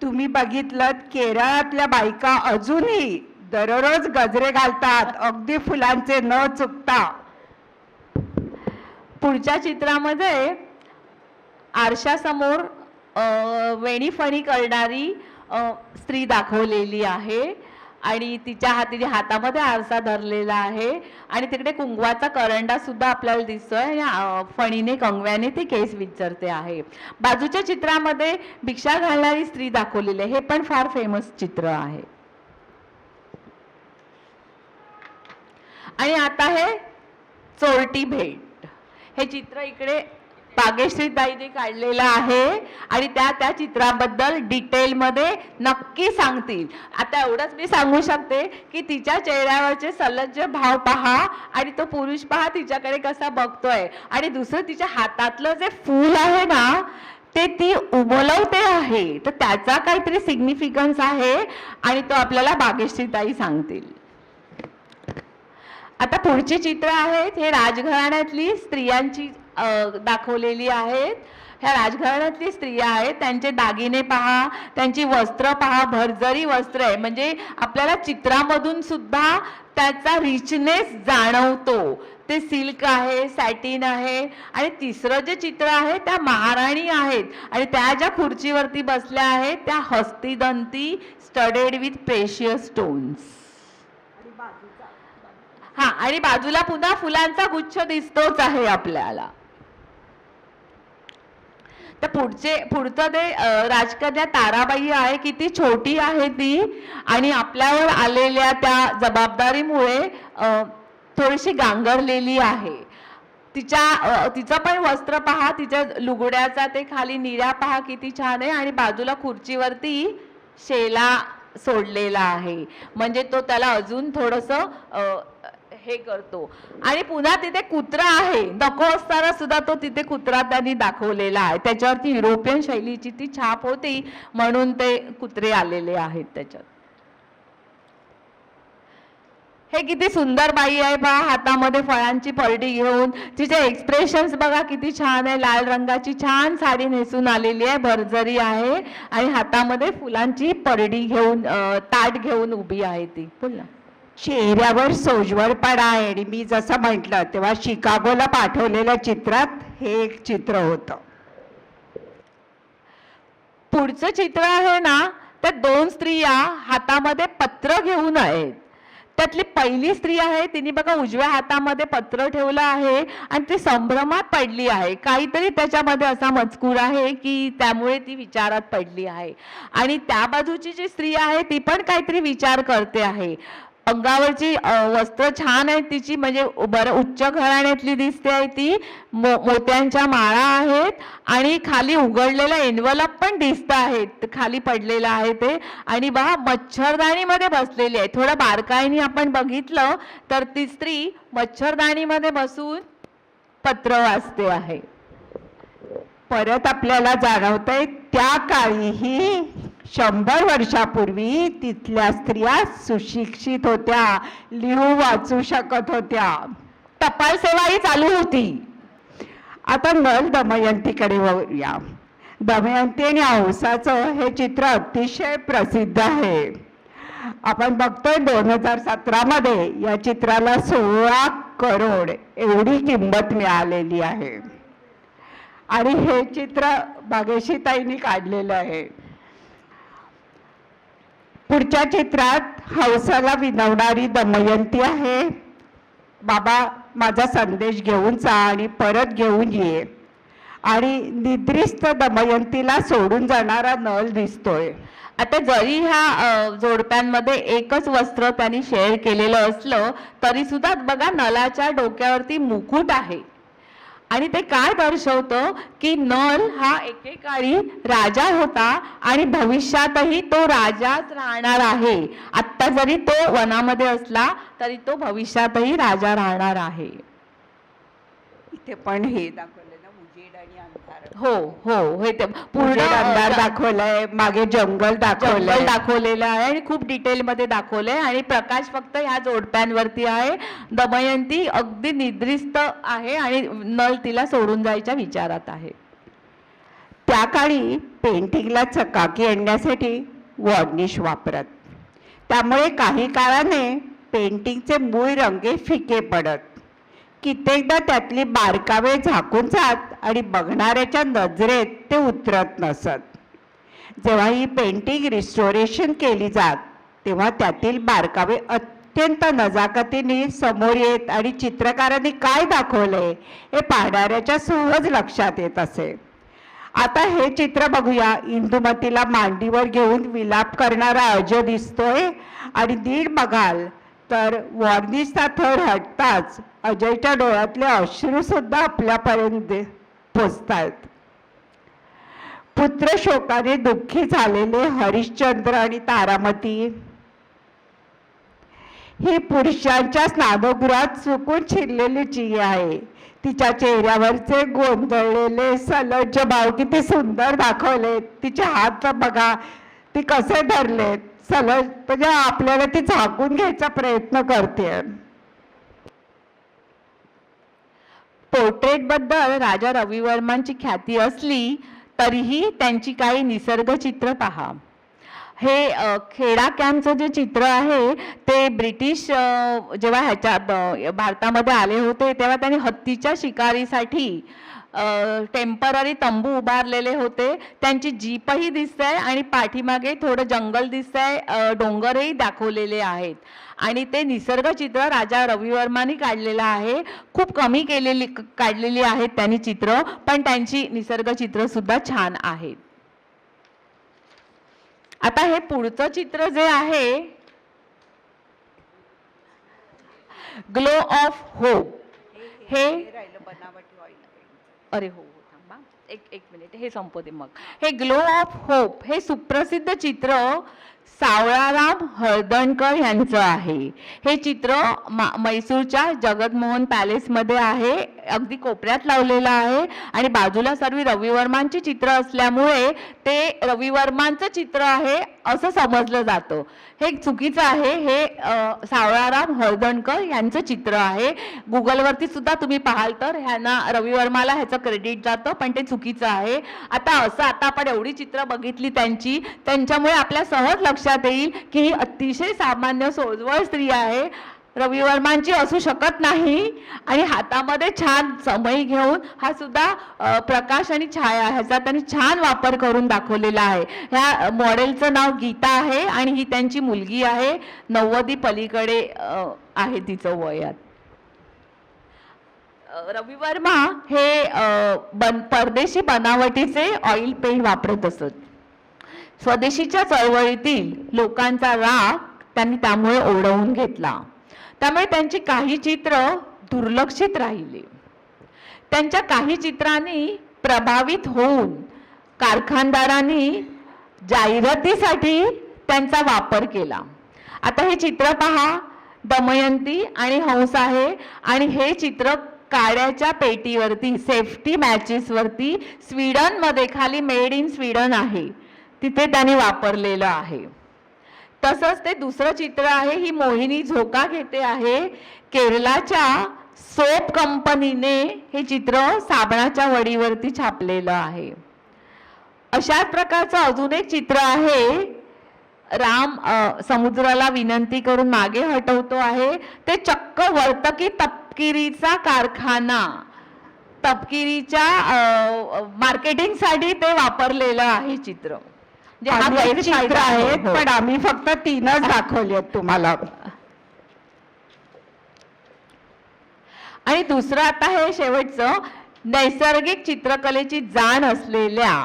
तुम्ही बघितलं केरळातल्या बायका अजूनही दररोज गजरे घालतात, अगदी फुलांचे न चुकता. पुढच्या चित्रामध्ये आरशासमोर वेणीफणी करणारी स्त्री दाखवलेली आहे आणि तिच्या हातामध्ये आरसा धरलेला आहे आणि तिकडे कुंकवाचा करंडा सुद्धा आपल्याला दिसतोय. फणीने कंगव्याने ती केस विंचरते आहे. बाजूच्या चित्रामध्ये भिक्षा घालणारी स्त्री दाखवलेली आहे. हे पण फार फेमस चित्र आहे. आणि आता हे चोरटी भेट हे चित्र इकडे भाग्यश्री ताईने काढलेलं आहे आणि त्या चित्राबद्दल डिटेलमध्ये नक्की सांगतील. आता एवढंच मी सांगू शकते की तिच्या चेहऱ्यावरचे सलज्ज भाव पहा आणि तो पुरुष पहा तिच्याकडे कसा बघतोय. आणि दुसरं तिच्या हातातलं जे फूल आहे ना ते ती उमलवते आहे. तर त्याचा काहीतरी सिग्निफिकन्स आहे आणि तो आपल्याला भाग्यश्री ताई सांगतील. आता पुढची चित्र आहेत हे राजघराण्यातली स्त्रियांची दाखवलेली आहेत. ह्या राजघराण्यातली स्त्रिया आहेत. त्यांचे दागिने पहा, त्यांची वस्त्र पहा, भरजरी वस्त्र आहे. म्हणजे आपल्याला चित्रामधून सुद्धा त्याचा रिचनेस जाणवतो. ते सिल्क आहे, सॅटिन आहे. आणि तिसरं जे चित्र आहे त्या महाराणी आहेत आणि त्या ज्या खुर्चीवरती बसल्या आहेत त्या हस्तिदंती स्टडेड विथ प्रेशियस स्टोन्स. हा आणि बाजूला पुन्हा फुलांचा गुच्छ दिसतोच आहे आपल्याला. तर पुढचं ते राजकन्या ताराबाई आहे, किती छोटी आहे ती आणि आपल्यावर आलेल्या त्या जबाबदारीमुळे थोडीशी गांगरलेली आहे. तिचं पण वस्त्र पहा, तिच्या लुगड्याचा ते खाली निऱ्या पहा किती छान आहे आणि बाजूला खुर्चीवरती शेला सोडलेला आहे, म्हणजे तो त्याला अजून थोडंसं हे करतो. आणि पुन्हा तिथे कुत्रा आहे, नको असताना सुद्धा तो तिथे कुत्रा त्यांनी दाखवलेला आहे. त्याच्यावरती युरोपियन शैलीची ती छाप होती म्हणून ते कुत्रे आलेले आहेत त्याच्यात. हे किती सुंदर बाई आहे पहा, हातामध्ये फळांची परडी घेऊन. तिचे एक्सप्रेशन्स बघा किती छान आहे. लाल रंगाची छान साडी नेसून आलेली आहे, भरजरी आहे आणि हातामध्ये फुलांची परडी घेऊन ताट घेऊन उभी आहे ती. बोल ना. चेहऱ्यावर सोज्वळपणा आहे आणि मी जसं म्हटलं तेव्हा शिकागोला पाठवलेल्या चित्रात हे एक चित्र होतं. पुढचं चित्र आहे ना, त्या दोन स्त्रिया हातामध्ये पत्र घेऊन आहेत. त्यातली पहिली स्त्री आहे, तिने बघा उजव्या हातामध्ये पत्र ठेवलं आहे आणि ती संभ्रमात पडली आहे. काहीतरी त्याच्यामध्ये असा मजकूर आहे की त्यामुळे ती विचारात पडली आहे. आणि त्या बाजूची जी स्त्री आहे ती पण काहीतरी विचार करते आहे. अंगावरची वस्त्र छान आहे तिची, म्हणजे बरं उच्च घराण्यातली दिसते आहे ती. मोत्यांच्या माळा आहेत आणि खाली उघडलेला एन्व्हलप पण दिसत आहेत, खाली पडलेला आहे ते. आणि बघा मच्छरदाणीमध्ये बसलेली आहे. थोडं बारकाईने आपण बघितलं तर ती स्त्री मच्छरदाणीमध्ये बसून पत्र वाचते आहे. परत आपल्याला जाणवतंय त्या काळीही 100 वर्षापूर्वी तिथल्या स्त्रिया सुशिक्षित होत्या, लिहू वाचू शकत होत्या, टपाल सेवाही चालू होती. आता नल दमयंतीकडे वळूया. दमयंती आणि औसाचं हे चित्र अतिशय प्रसिद्ध आहे. आपण बघतोय 2017 मध्ये या चित्राला 16 करोड एवढी किंमत मिळालेली आहे आणि हे चित्र भाग्यश्रीताईंनी काढलेलं आहे. पुढच्या चित्रात हौसाला विनवणारी दमयंती आहे. बाबा माझा संदेश घेऊन जा आणि परत घेऊन ये. आणि निद्रिस्त दमयंतीला सोडून जाणारा नल दिसतोय. आता जरी ह्या जोडप्यांमध्ये एकच वस्त्र त्यांनी शेअर केलेलं असलं तरी सुद्धा बघा नलाच्या डोक्यावरती मुकुट आहे. आणि ते काय दर्शवतं की नल हा एकेकाळी राजा होता आणि भविष्यातही तो राजाच राहणार आहे. आत्ता जरी तो वनामध्ये असला तरी तो भविष्यातही राजा राहणार आहे. इथे पण हे दाखवलं ना, उजेड आणि अंधार. हो हो, हे ते पूर्ण अंधार दाखवलाय, मागे जंगल दाखवलेलं आहे आणि खूप डिटेल मध्ये दाखवलंय. आणि प्रकाश फक्त ह्या जोडप्यांवरती आहे. दमयंती अगदी निद्रिस्त आहे आणि नल तिला सोडून जायच्या विचारात आहे. त्या काळी पेंटिंगला चकाकी आणण्यासाठी वॉर्निश वापरत, त्यामुळे काही काळाने पेंटिंगचे मूळ रंग फिके पडत. कित्येकदा त्यातली बारकावे झाकून जात आणि बघणाऱ्याच्या नजरेत ते उतरत नसत. जेव्हा ही पेंटिंग रिस्टोरेशन केली जात तेव्हा त्यातील बारकावे अत्यंत नजाकतीने समोर येत आणि चित्रकारांनी काय दाखवले हे पाहणाऱ्याच्या सहज लक्षात येत असे. आता हे चित्र बघूया. इंदुमतीला मांडीवर घेऊन विलाप करणारा अजय दिसतोय आणि नीट बघाल तर वॉर्निशचा थर हटताच अजयच्या डोळ्यातले अश्रू सुद्धा आपल्यापर्यंत पोचतायत. पुत्र शोकाने दुःखी झालेले हरिश्चंद्र आणि तारामती ही पुरुषांच्या स्नानगृहात चुकून शिरलेली चिये आहे. तिच्या चेहऱ्यावरचे गोंधळलेले सलज्ज भाव किती सुंदर दाखवले. तिचे हात बघा ती कसे धरलेत, सलज, म्हणजे आपल्याला ती झाकून घ्यायचा प्रयत्न करते. पोर्ट्रेट बद्दल राजा रविवर्मांची ख्याती असली तरीही त्यांची काही निसर्ग चित्र पहा. हे खेडा कॅम्पचं जे चित्र आहे ते ब्रिटिश जेव्हा ह्याच्या भारतामध्ये आले होते तेव्हा त्यांनी हत्तीच्या शिकारीसाठी टेम्पररी तंबू उभारलेले होते. त्यांची जीपही दिसते आणि पाठीमागे थोडं जंगल दिसतंय, डोंगरही दाखवलेले आहेत. आणि ते निसर्ग चित्र राजा रवी वर्मांनी काढलेलं आहे. खूप कमी काढलेली आहेत त्यांनी चित्र, पण त्यांची निसर्ग चित्र सुद्धा छान आहेत. आता हे पुढचं चित्र जे आहे, ग्लो ऑफ होप, हे अरे हो थांबा एक मिनिट, हे संपवते मग. हे ग्लो ऑफ होप हे सुप्रसिद्ध चित्र सावळाराम हळदणकर यांचं आहे. हे चित्र मैसूरच्या जगतमोहन पॅलेसमध्ये आहे, अगदी कोपऱ्यात लावलेलं आहे. आणि बाजूला सर्व रवी वर्मांची चित्र असल्यामुळे ते रवी वर्मांचं चित्र आहे असं समजलं जातं. हे चुकीचं आहे. हे सावळाराम हळदणकर यांचं चित्र आहे. गुगलवरती सुद्धा तुम्ही पाहाल तर ह्यांना रवी वर्माला ह्याचं क्रेडिट जातं, पण ते चुकीचं आहे. आता आपण एवढी चित्र बघितली त्यांच्यामुळे आपल्या सहज लक्षात येईल की ही अतिशय सामान्य सोजवळ स्त्री आहे, रवी वर्मांची असू शकत नाही. आणि हातामध्ये छान समई घेऊन हा सुद्धा प्रकाश आणि छाया ह्याचा त्यांनी छान वापर करून दाखवलेला आहे. ह्या मॉडेलचं नाव गीता आहे आणि ही त्यांची मुलगी आहे. 90 पलीकडे आहे तिचं वयात. रवी वर्मा हे परदेशी बनावटीचे ऑइल पेंट वापरत असत. स्वदेशीच्या चळवळीतील लोकांचा राग त्यांनी त्यामुळे ओढवून घेतला. त्यामुळे त्यांची काही चित्र दुर्लक्षित राहिली. त्यांच्या काही चित्रांनी प्रभावित होऊन कारखानदारांनी जाहिरातीसाठी त्यांचा वापर केला. आता हे चित्र पहा, दमयंती आणि हंस आहे. आणि हे चित्र काड्याच्या पेटीवरती, सेफ्टी मॅचेसवरती स्वीडनमध्ये, खाली मेड इन स्वीडन आहे, तिथे त्यांनी वापरलेलं आहे. तसंच ते दुसरं चित्र आहे, ही मोहिनी झोका घेते आहे. केरळाच्या सोप कंपनीने हे चित्र साबणाच्या वडीवरती छापलेलं आहे. अशाच प्रकारचं अजून एक चित्र आहे, राम समुद्राला विनंती करून मागे हटवतो आहे. ते चक्क वर्तकी तपकिरीचा कारखाना, तपकिरीच्या मार्केटिंगसाठी ते वापरलेलं आहे चित्र. चित्र आहेत, पण आम्ही फक्त 3च दाखवले तुम्हाला. आणि दुसरं आता हे शेवटचं, नैसर्गिक चित्रकलेची जाण असलेल्या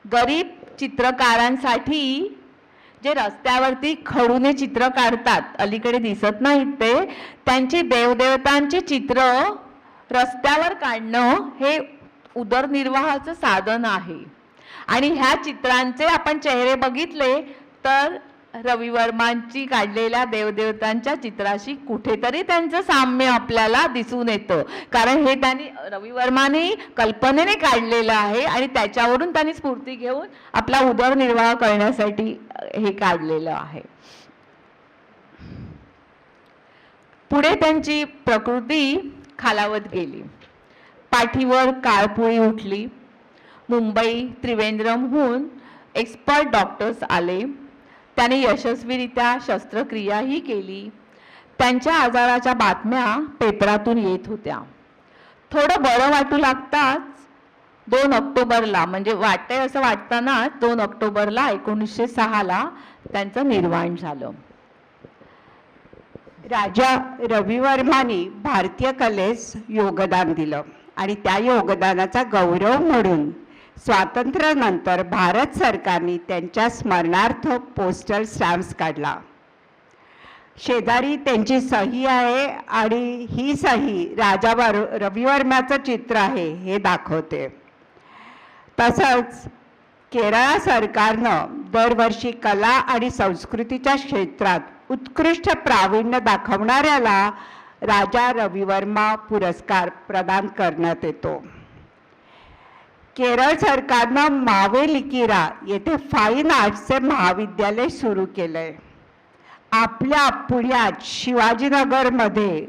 गरीब चित्रकारांसाठी जे रस्त्यावरती खडूने चित्र काढतात, अलीकडे दिसत नाहीत ते, त्यांची देवदेवतांची चित्र रस्त्यावर काढणं हे उदरनिर्वाहाचं साधन आहे. आणि ह्या चित्रांचे आपण चेहरे बघितले तर रवी वर्मांची काढलेल्या देवदेवतांच्या चित्राशी कुठेतरी त्यांचं साम्य आपल्याला दिसून येतं. कारण हे त्यांनी रवी वर्मांनी कल्पनेने काढलेलं आहे आणि त्याच्यावरून त्यांनी स्फूर्ती घेऊन आपला उदरनिर्वाह करण्यासाठी हे काढलेलं आहे. पुढे त्यांची प्रकृती खालावत गेली. पाठीवर काळपुळी उठली. मुंबई, त्रिवेंद्रमहून एक्सपर्ट डॉक्टर्स आले. त्याने यशस्वीरित्या शस्त्रक्रियाही केली. त्यांच्या आजाराच्या बातम्या पेपरातून येत होत्या. थोडं बरं वाटू लागताच 2 ऑक्टोबरला, म्हणजे वाटतंय असं वाटताना 2 ऑक्टोबरला 1906ला त्यांचं निर्वाण झालं. राजा रवी वर्मांनी भारतीय कलेस योगदान दिलं आणि त्या योगदानाचा गौरव म्हणून स्वातंत्र्यानंतर भारत सरकारने त्यांच्या स्मरणार्थ पोस्टल स्टॅम्प्स काढला. शेजारी त्यांची सही आहे आणि ही सही राजा रवी वर्माचं चित्र आहे हे दाखवते. तसंच केरळ सरकारनं दरवर्षी कला आणि संस्कृतीच्या क्षेत्रात उत्कृष्ट प्रावीण्य दाखवणाऱ्याला राजा रवी वर्मा पुरस्कार प्रदान करण्यात येतो. केरळ सरकारनं मावेलिकिरा येथे फाईन आर्ट्सचे महाविद्यालय सुरू केलंय. आपल्या पुण्यात शिवाजीनगरमध्ये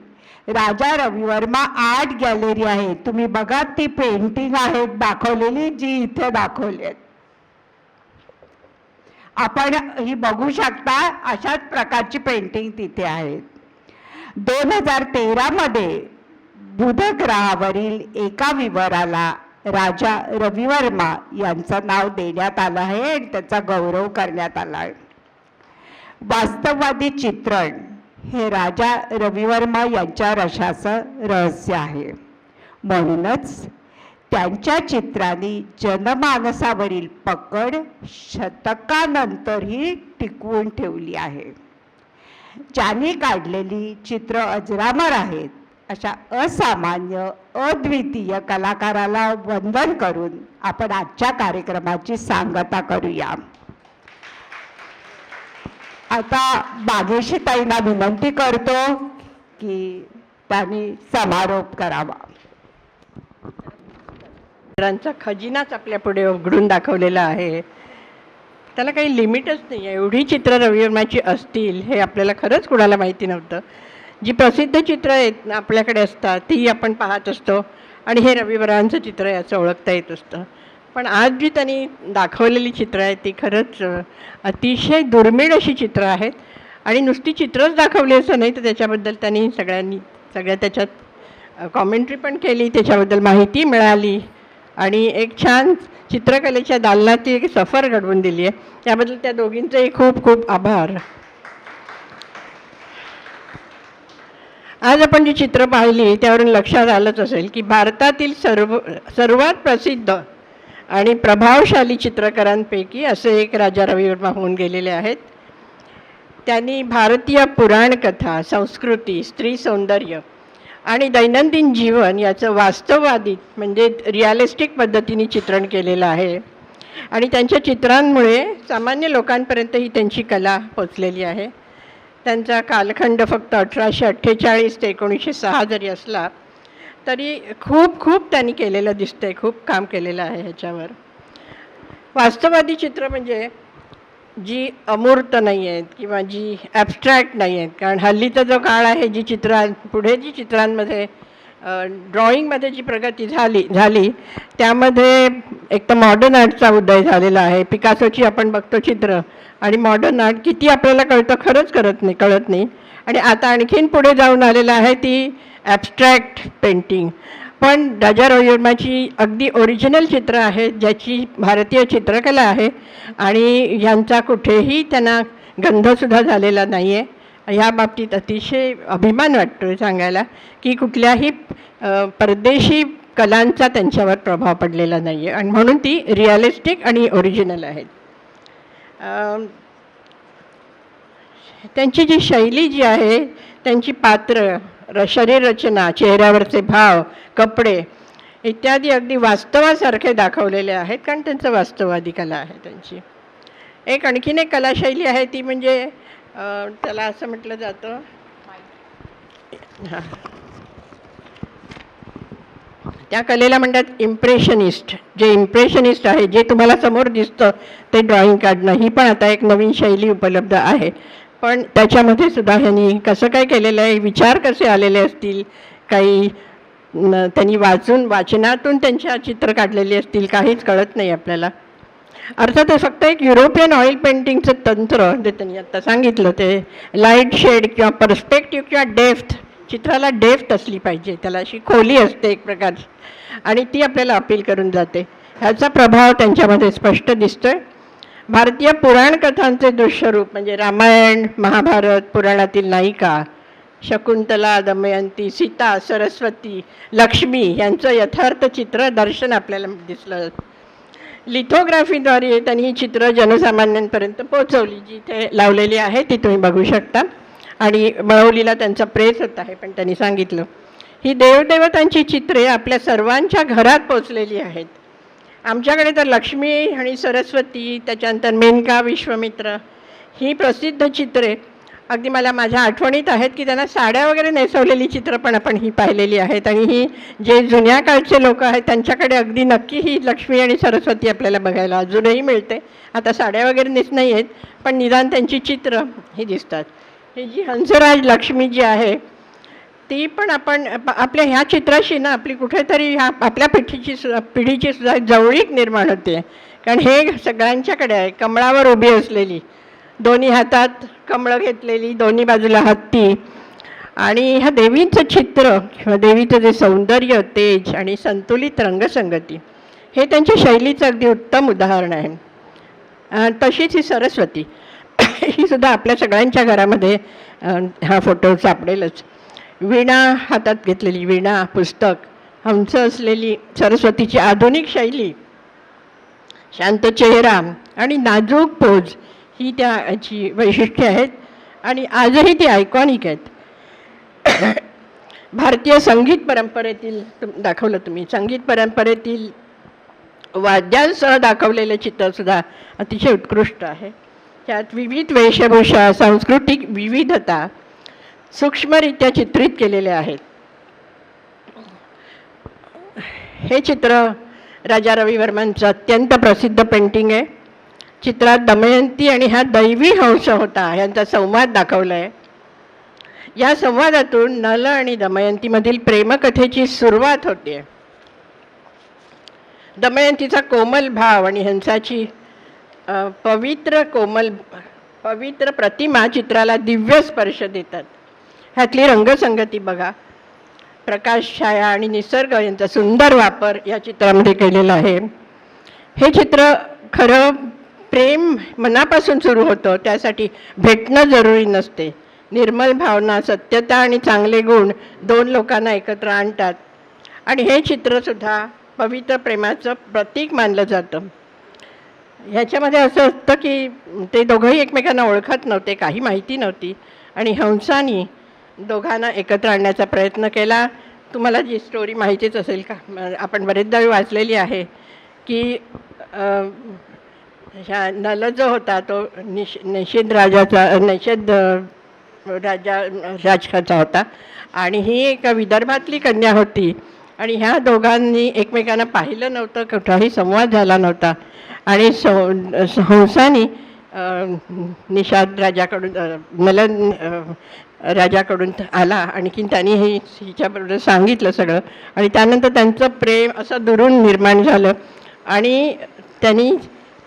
राजा रवी वर्मा आर्ट गॅलरी आहे. तुम्ही बघा, ती पेंटिंग आहेत दाखवलेली जी इथे दाखवली आहेत. आपण ही बघू शकता, अशाच प्रकारची पेंटिंग तिथे आहेत. 2013 मध्ये बुध ग्रहावरील एका विवराला राजा रवी वर्मा यांचं नाव देण्यात आलं आहे आणि त्याचा गौरव करण्यात आला आहे. वास्तववादी चित्रण हे राजा रवी वर्मा यांच्या रशाचं रहस्य आहे. म्हणूनच त्यांच्या चित्रांनी जनमानसावरील पकड शतकानंतरही टिकवून ठेवली आहे. ज्यांनी काढलेली चित्र अजरामर आहेत अशा असामान्य अद्वितीय कलाकाराला वंदन करून आपण आजच्या कार्यक्रमाची सांगता करूया. आता बागेशी ताईंना विनंती करतो की त्यांनी समारोप करावा. चित्रांचा खजिनाच आपल्या पुढे उघडून दाखवलेला आहे. त्याला काही लिमिटच नाही आहे. एवढी चित्र रवी वर्माची असतील हे आपल्याला खरंच कुणाला माहिती नव्हतं. जी प्रसिद्ध चित्र आहेत आपल्याकडे असतात ती आपण पाहत असतो आणि हे रवी वर्मांचं चित्र आहे असं ओळखता येत असतं. पण आज जी त्यांनी दाखवलेली चित्र आहेत ती खरंच अतिशय दुर्मिळ अशी चित्र आहेत. आणि नुसती चित्रच दाखवली असं नाही तर त्याच्याबद्दल त्यांनी सगळ्या त्याच्यात कॉमेंट्री पण केली, त्याच्याबद्दल माहिती मिळाली आणि एक छान चित्रकलेच्या दालनाची एक सफर घडवून दिली आहे. त्याबद्दल त्या दोघींचेही खूप खूप आभार. आज आपण जी चित्र पाहिली त्यावरून लक्षात आलंच असेल की भारतातील सर्वात प्रसिद्ध आणि प्रभावशाली चित्रकारांपैकी असे एक राजा रवी वर्मा होऊन गेलेले आहेत. त्यांनी भारतीय पुराणकथा, संस्कृती, स्त्री सौंदर्य आणि दैनंदिन जीवन याचं वास्तववादी म्हणजे रिअलिस्टिक पद्धतीने चित्रण केलेलं आहे. आणि त्यांच्या चित्रांमुळे सामान्य लोकांपर्यंत ही त्यांची कला पोचलेली आहे. त्यांचा कालखंड फक्त 1848 ते 1906 जरी असला तरी खूप त्यांनी केलेलं दिसतंय, खूप काम केलेलं आहे ह्याच्यावर. वास्तववादी चित्र म्हणजे जी अमूर्त नाही आहेत किंवा जी ॲबस्ट्रॅक्ट नाही आहेत. कारण हल्लीचा जो काळ आहे जी पुढे जी चित्रांमध्ये ड्रॉइंगमध्ये जी प्रगती झाली त्यामध्ये एक तर मॉडर्न आर्टचा उदय झालेला आहे. पिकासोची आपण बघतो चित्र आणि मॉडर्न आर्ट किती आपल्याला कळतं खरंच कळत नाही. आणि आता आणखीन पुढे जाऊन आलेलं आहे ती ॲबस्ट्रॅक्ट पेंटिंग. पण राजा रवी वर्माची अगदी ओरिजिनल चित्र आहेत ज्याची भारतीय चित्रकला आहे आणि ह्यांचा कुठेही त्यांना गंधसुद्धा झालेला नाही आहे. ह्या बाबतीत अतिशय अभिमान वाटतो सांगायला की कुठल्याही परदेशी कलांचा त्यांच्यावर प्रभाव पडलेला नाही आहे आणि म्हणून ती रिअलिस्टिक आणि ओरिजिनल आहेत. त्यांची जी शैली जी आहे त्यांची पात्र, शरीररचना, चेहऱ्यावरचे भाव, कपडे इत्यादी अगदी वास्तवासारखे दाखवलेले आहेत कारण त्यांचं वास्तववादी कला आहे त्यांची. आणखीन एक कलाशैली आहे ती म्हणजे त्याला असं म्हटलं जातं त्या कलेला म्हणतात इम्प्रेशनिस्ट. जे इम्प्रेशनिस्ट आहे जे तुम्हाला समोर दिसतं ते ड्रॉइंग काढणं ही पण आता एक नवीन शैली उपलब्ध आहे. पण त्याच्यामध्ये सुद्धा ह्यांनी कसं काय केलेलं आहे, विचार कसे आलेले असतील, काही त्यांनी वाचनातून त्यांच्या चित्र काढलेली असतील काहीच कळत नाही आपल्याला. अर्थात फक्त एक युरोपियन ऑइल पेंटिंगचं तंत्र जे त्यांनी आत्ता सांगितलं ते लाईट शेड किंवा पर्स्पेक्टिव्ह किंवा डेफ्थ, चित्राला डेफ्थ असली पाहिजे, त्याला अशी खोली असते एक प्रकारची आणि ती आपल्याला अपील करून जाते. ह्याचा प्रभाव त्यांच्यामध्ये स्पष्ट दिसतोय. भारतीय पुराणकथांचे दृश्यरूप म्हणजे रामायण, महाभारत, पुराणातील नायिका शकुंतला, दमयंती, सीता, सरस्वती, लक्ष्मी यांचं यथार्थ चित्र दर्शन आपल्याला दिसलं. लिथोग्राफीद्वारे त्यांनी ही चित्र जनसामान्यांपर्यंत पोहोचवली. जी इथे लावलेली आहे ती तुम्ही बघू शकता आणि मळवलीला त्यांचा प्रेस होत आहे पण त्यांनी सांगितलं ही देवदेवतांची चित्रे आपल्या सर्वांच्या घरात पोचलेली आहेत. आमच्याकडे तर लक्ष्मी आणि सरस्वती, त्याच्यानंतर मेनका, विश्वामित्र ही प्रसिद्ध चित्रे अगदी मला माझ्या आठवणीत आहेत की त्यांना साड्या वगैरे नेसवलेली चित्र पण आपण ही पाहिलेली आहेत. आणि ही जे जुन्या काळचे लोक आहेत त्यांच्याकडे अगदी नक्की ही लक्ष्मी आणि सरस्वती आपल्याला बघायला अजूनही मिळते. आता साड्या वगैरे नेस नाही आहेत पण निदान त्यांची चित्र ही दिसतात. ही जी हंसराज लक्ष्मी जी आहे ती पण आपण आपल्या ह्या चित्राशी ना आपली कुठेतरी ह्या आपल्या पिढीची सुद्धा जवळीक निर्माण होते. कारण हे सगळ्यांच्याकडे आहे. कमळावर उभी असलेली, दोन्ही हातात कमळं घेतलेली, दोन्ही बाजूला हत्ती आणि ह्या देवीचं चित्र किंवा देवीचं जे सौंदर्य, तेज आणि संतुलित रंगसंगती हे त्यांच्या शैलीचं अगदी उत्तम उदाहरण आहे. तशीच ही सरस्वती ही सुद्धा आपल्या सगळ्यांच्या घरामध्ये हा फोटो सापडेलच. वीणा हातात घेतलेली, वीणा पुस्तक, हंस असलेली सरस्वतीची आधुनिक शैली, शांत चेहरा आणि नाजूक पोज ही त्याची वैशिष्ट्ये आहेत आणि आजही ती आयकॉनिक आहेत. भारतीय संगीत परंपरेतील दाखवलं तुम्ही, संगीत परंपरेतील वाद्यांसह दाखवलेले चित्रसुद्धा अतिशय उत्कृष्ट आहे. त्यात विविध वेशभूषा, सांस्कृतिक विविधता सूक्ष्मरित्या चित्रित केलेले आहेत. हे चित्र राजा रवी वर्मांचं अत्यंत प्रसिद्ध पेंटिंग आहे. चित्रात दमयंती आणि हा दैवी हंस होता यांचा संवाद दाखवला आहे. या संवादातून नल आणि दमयंतीमधील प्रेमकथेची सुरुवात होते. दमयंतीचा कोमल भाव आणि हंसाची पवित्र प्रतिमा चित्राला दिव्य स्पर्श देतात. ह्यातली रंगसंगती बघा, प्रकाश, छाया आणि निसर्ग यांचा सुंदर वापर या चित्रामध्ये केलेला आहे. हे चित्र खरं प्रेम मनापासून सुरू होतं, त्यासाठी भेटणं जरुरी नसते. निर्मल भावना, सत्यता आणि चांगले गुण दोन लोकांना एकत्र आणतात आणि हे चित्रसुद्धा पवित्र प्रेमाचं प्रतीक मानलं जातं. ह्याच्यामध्ये असं असतं की ते दोघंही एकमेकांना ओळखत नव्हते, काही माहिती नव्हती आणि हंसानी दोघांना एकत्र आणण्याचा प्रयत्न केला. तुम्हाला जी स्टोरी माहितीच असेल का, आपण बरेचदा वाचलेली आहे की ह्या नल जो होता तो निषेध राजाचा होता आणि ही एक विदर्भातली कन्या होती आणि ह्या दोघांनी एकमेकांना पाहिलं नव्हतं, कुठलाही संवाद झाला नव्हता आणि हंसानी निषाद राजाकडून राजाकडून आला आणखी त्यांनी हिच्याबरोबर सांगितलं सगळं आणि त्यानंतर त्यांचं प्रेम असं दुरून निर्माण झालं आणि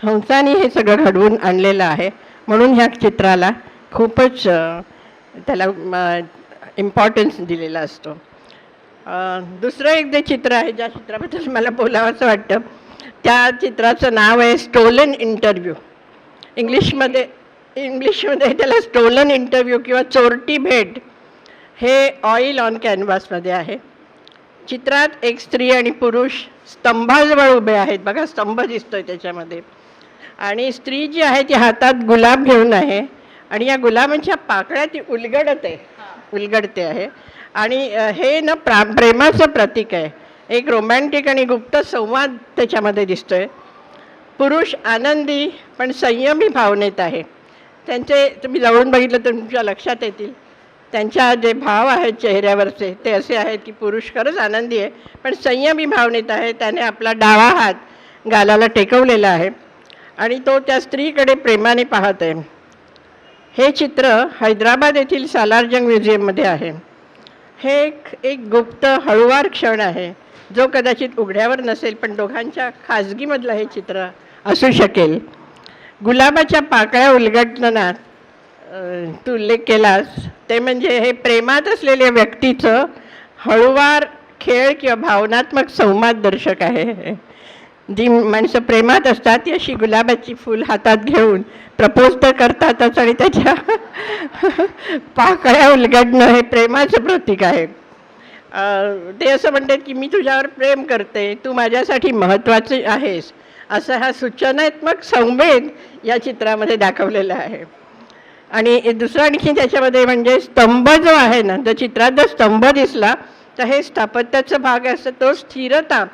हंसानी हे सगळं घडवून आणलेलं आहे. म्हणून ह्या चित्राला खूपच त्याला इम्पॉर्टन्स दिलेला असतो. दुसरं एक जे चित्र आहे, ज्या चित्राबद्दल मला बोलावं असं वाटतं, त्या चित्राचं नाव आहे स्टोलन इंटरव्ह्यू. इंग्लिशमध्ये त्याला स्टोलन इंटरव्ह्यू किंवा चोरटी भेट हे ऑइल ऑन कॅनव्हासमध्ये आहे. चित्रात एक स्त्री आणि पुरुष स्तंभाजवळ उभे आहेत. बघा, स्तंभ दिसतोय त्याच्यामध्ये आणि स्त्री जी आहे ती हातात गुलाब घेऊन आहे आणि या गुलाबांच्या पाकळ्या ती उलगडते आहे आणि हे ना प्रेमाचं प्रतीक आहे. एक रोमॅन्टिक आणि गुप्त संवाद त्याच्यामध्ये दिसतोय. पुरुष आनंदी पण संयमी भावनेत आहे. त्यांचे तुम्ही जवळून बघितलं तर तुमच्या लक्षात येतील, त्यांच्या जे भाव आहेत चेहऱ्यावरचे ते असे आहेत की पुरुष खरंच आनंदी आहे पण संयमी भावनेत आहे. त्याने आपला डावा हात गालाला टेकवलेला आहे आणि तो त्या स्त्रीकडे प्रेमाने पाहत आहे. हे चित्र हैदराबाद येथील सालारजंग म्युझियममध्ये आहे. हे एक गुप्त हळूवार क्षण आहे जो कदाचित उघड्यावर नसेल पण दोघांच्या खाजगीमधलं हे चित्र असू शकेल. गुलाबाच्या पाकळ्या उलगडताना तू उल्लेख केलास ते म्हणजे हे प्रेमात असलेल्या व्यक्तीचं हळूवार खेळ किंवा भावनात्मक संवाद दर्शक आहे. जी माणसं प्रेमात असतात ती अशी गुलाबाची फूल हातात घेऊन प्रपोज तर करतातच आणि त्याच्या पाकळ्या उलगडणं हे प्रेमाचं प्रतीक आहे. ते असं म्हणतात की मी तुझ्यावर प्रेम करते, तू माझ्यासाठी महत्त्वाचे आहेस, असा हा सूचनात्मक संवेद या चित्रामध्ये दाखवलेला आहे. आणि दुसरं आणखी त्याच्यामध्ये म्हणजे स्तंभ जो आहे ना, त्या चित्रात जर स्तंभ दिसला तर हे स्थापत्याचा भाग असतो, तो स्थिरता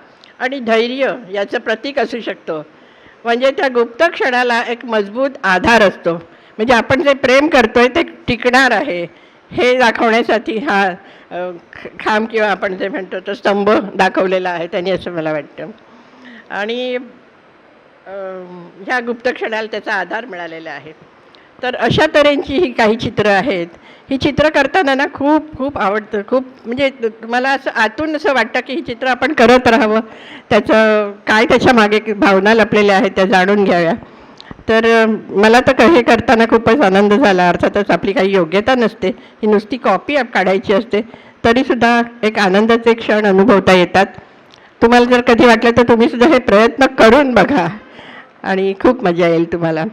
आणि धैर्य याचं प्रतीक असू शकतो. म्हणजे त्या गुप्त क्षणाला एक मजबूत आधार असतो. म्हणजे आपण जे प्रेम करतोय ते टिकणार आहे हे दाखवण्यासाठी हा खांब किंवा आपण जे म्हणतो तो स्तंभ दाखवलेला आहे त्यांनी, असं मला वाटतं. आणि ह्या गुप्त क्षणाला त्याचा आधार मिळालेला आहे. तर अशा तऱ्हेची ही काही चित्रं आहेत. ही चित्र करताना ना खूप खूप आवडतं. खूप म्हणजे तुम्हाला असं आतून असं वाटतं की ही चित्र आपण करत राहावं, त्याचं काय त्याच्या मागे भावना लपलेल्या आहेत त्या जाणून घ्याव्या. तर मला तर हे करताना खूपच आनंद झाला. अर्थातच आपली काही योग्यता नसते, ही नुसती कॉपी काढायची असते, तरीसुद्धा एक आनंदाचे क्षण अनुभवता येतात. तुम्हाला जर कधी वाटलं तर तुम्हीसुद्धा हे प्रयत्न करून बघा आणि खूप मजा येईल तुम्हाला.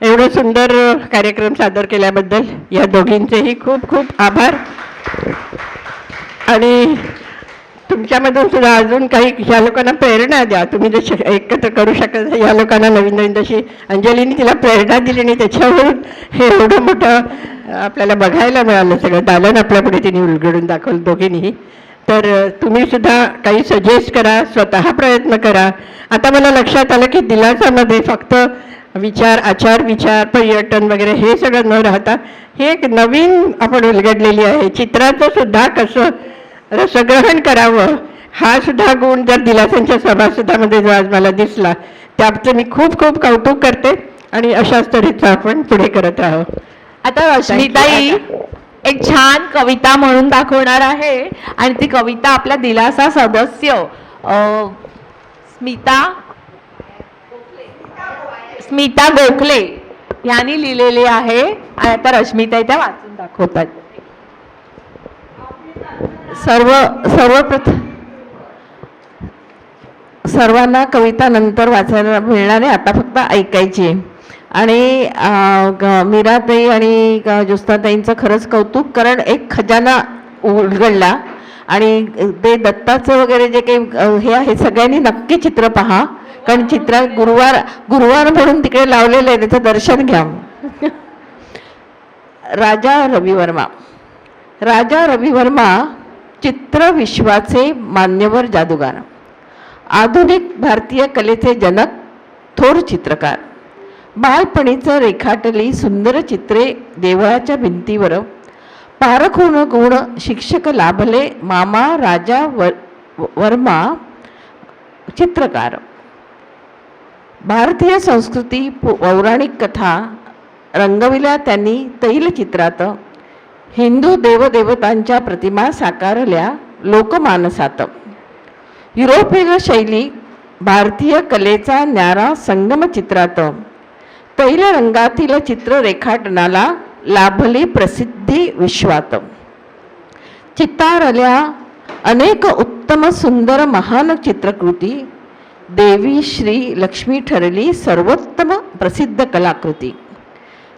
एवढं सुंदर कार्यक्रम सादर केल्याबद्दल या दोघींचेही खूप खूप आभार. आणि तुमच्यामधून सुद्धा अजून काही ह्या लोकांना प्रेरणा द्या. तुम्ही जसे एकत्र करू शकत या लोकांना नवीन नवीन, जशी अंजलीने तिला प्रेरणा दिली आणि त्याच्यावरून हे एवढं मोठं आपल्याला बघायला मिळालं. सगळं दालन आपल्यापुढे तिने उलगडून दाखवलं दोघींनीही. तर तुम्ही सुद्धा काही सजेस्ट करा, स्वतः प्रयत्न करा. आता मला लक्षात आलं की दिलासामध्ये फक्त विचार, आचार विचार, पर्यटन वगैरे हे सगळं न राहता हे एक नवीन आपण उलगडलेली आहे. चित्राचं सुद्धा कसं रसग्रहण करावं हा सुद्धा गुण जर दिलासांच्या सभासदामध्ये जो आज मला दिसला, त्याचं मी खूप खूप कौतुक करते आणि अशाच तऱ्हेचं आपण पुढे करत राहू. आता रश्मिताई एक छान कविता म्हणून दाखवणार आहे आणि ती कविता आपल्या दिलासा सदस्य स्मिता गोखले यांनी लिहिलेली आहे आणि आता रश्मिताई त्या वाचून दाखवतात. सर्वप्रथम सर्वांना कविता नंतर वाचायला मिळणार आहे, आता फक्त ऐकायची. आणि मीराताई आणि ज्योत्स्नाताईंचं खरंच कौतुक, कारण एक खजाना उलगडला. आणि ते दत्ताचं वगैरे जे काही हे आहे, सगळ्यांनी नक्की चित्र पहा, कारण चित्र गुरुवार म्हणून तिकडे लावलेलं आहे, त्याचं दर्शन घ्या. राजा रवी वर्मा चित्रविश्वाचे मान्यवर जादूगार, आधुनिक भारतीय कलेचे जनक, थोर चित्रकार. बालपणीचं रेखाटली सुंदर चित्रे देवळाच्या भिंतीवर, पारखून गुण शिक्षक लाभले मामा राजा वर्मा चित्रकार. भारतीय संस्कृती पौराणिक कथा रंगविल्या त्यांनी तैलचित्रात, हिंदू देवदेवतांच्या प्रतिमा साकारल्या लोकमानसात. युरोपीय शैली भारतीय कलेचा न्यारा संगम चित्रात, तैल रंगातील चित्र रेखाटनाला लाभली प्रसिद्धी विश्वात. चितारल्या अनेक उत्तम सुंदर महान चित्रकृती, देवी श्री लक्ष्मी ठरली सर्वोत्तम प्रसिद्ध कलाकृती.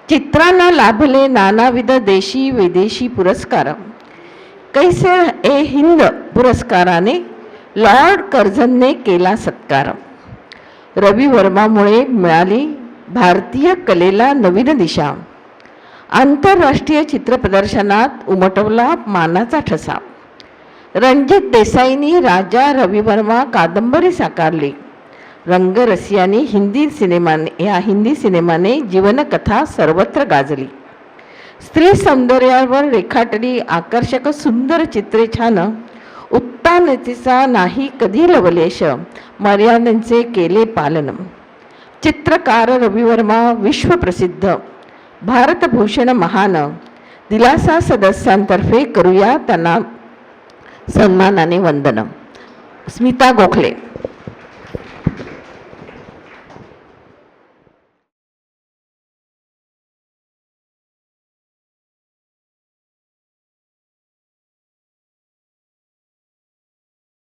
चित्रांना लाभले नानाविध देशी विदेशी पुरस्कार, कैसे ए हिंद पुरस्काराने लॉर्ड कर्झनने केला सत्कार. रवी वर्मामुळे मिळाली भारतीय कलेला नवीन दिशा, आंतरराष्ट्रीय चित्र प्रदर्शनात उमटवला मानाचा ठसा. रणजित देसाईंनी राजा रवी वर्मा कादंबरी साकारली, रंगरसियांनी हिंदी सिनेमाने जीवनकथा सर्वत्र गाजली. स्त्री सौंदर्यावर रेखाटली आकर्षक सुंदर चित्रे छान, उत्तानतेचा नाही कधी लवलेश, मर्यादांचे केले पालन. चित्रकार रवी वर्मा विश्वप्रसिद्ध, भारतभूषण महान. दिलासा सदस्यांतर्फे करूया त्यांना सन्मानाने वंदन. स्मिता गोखले.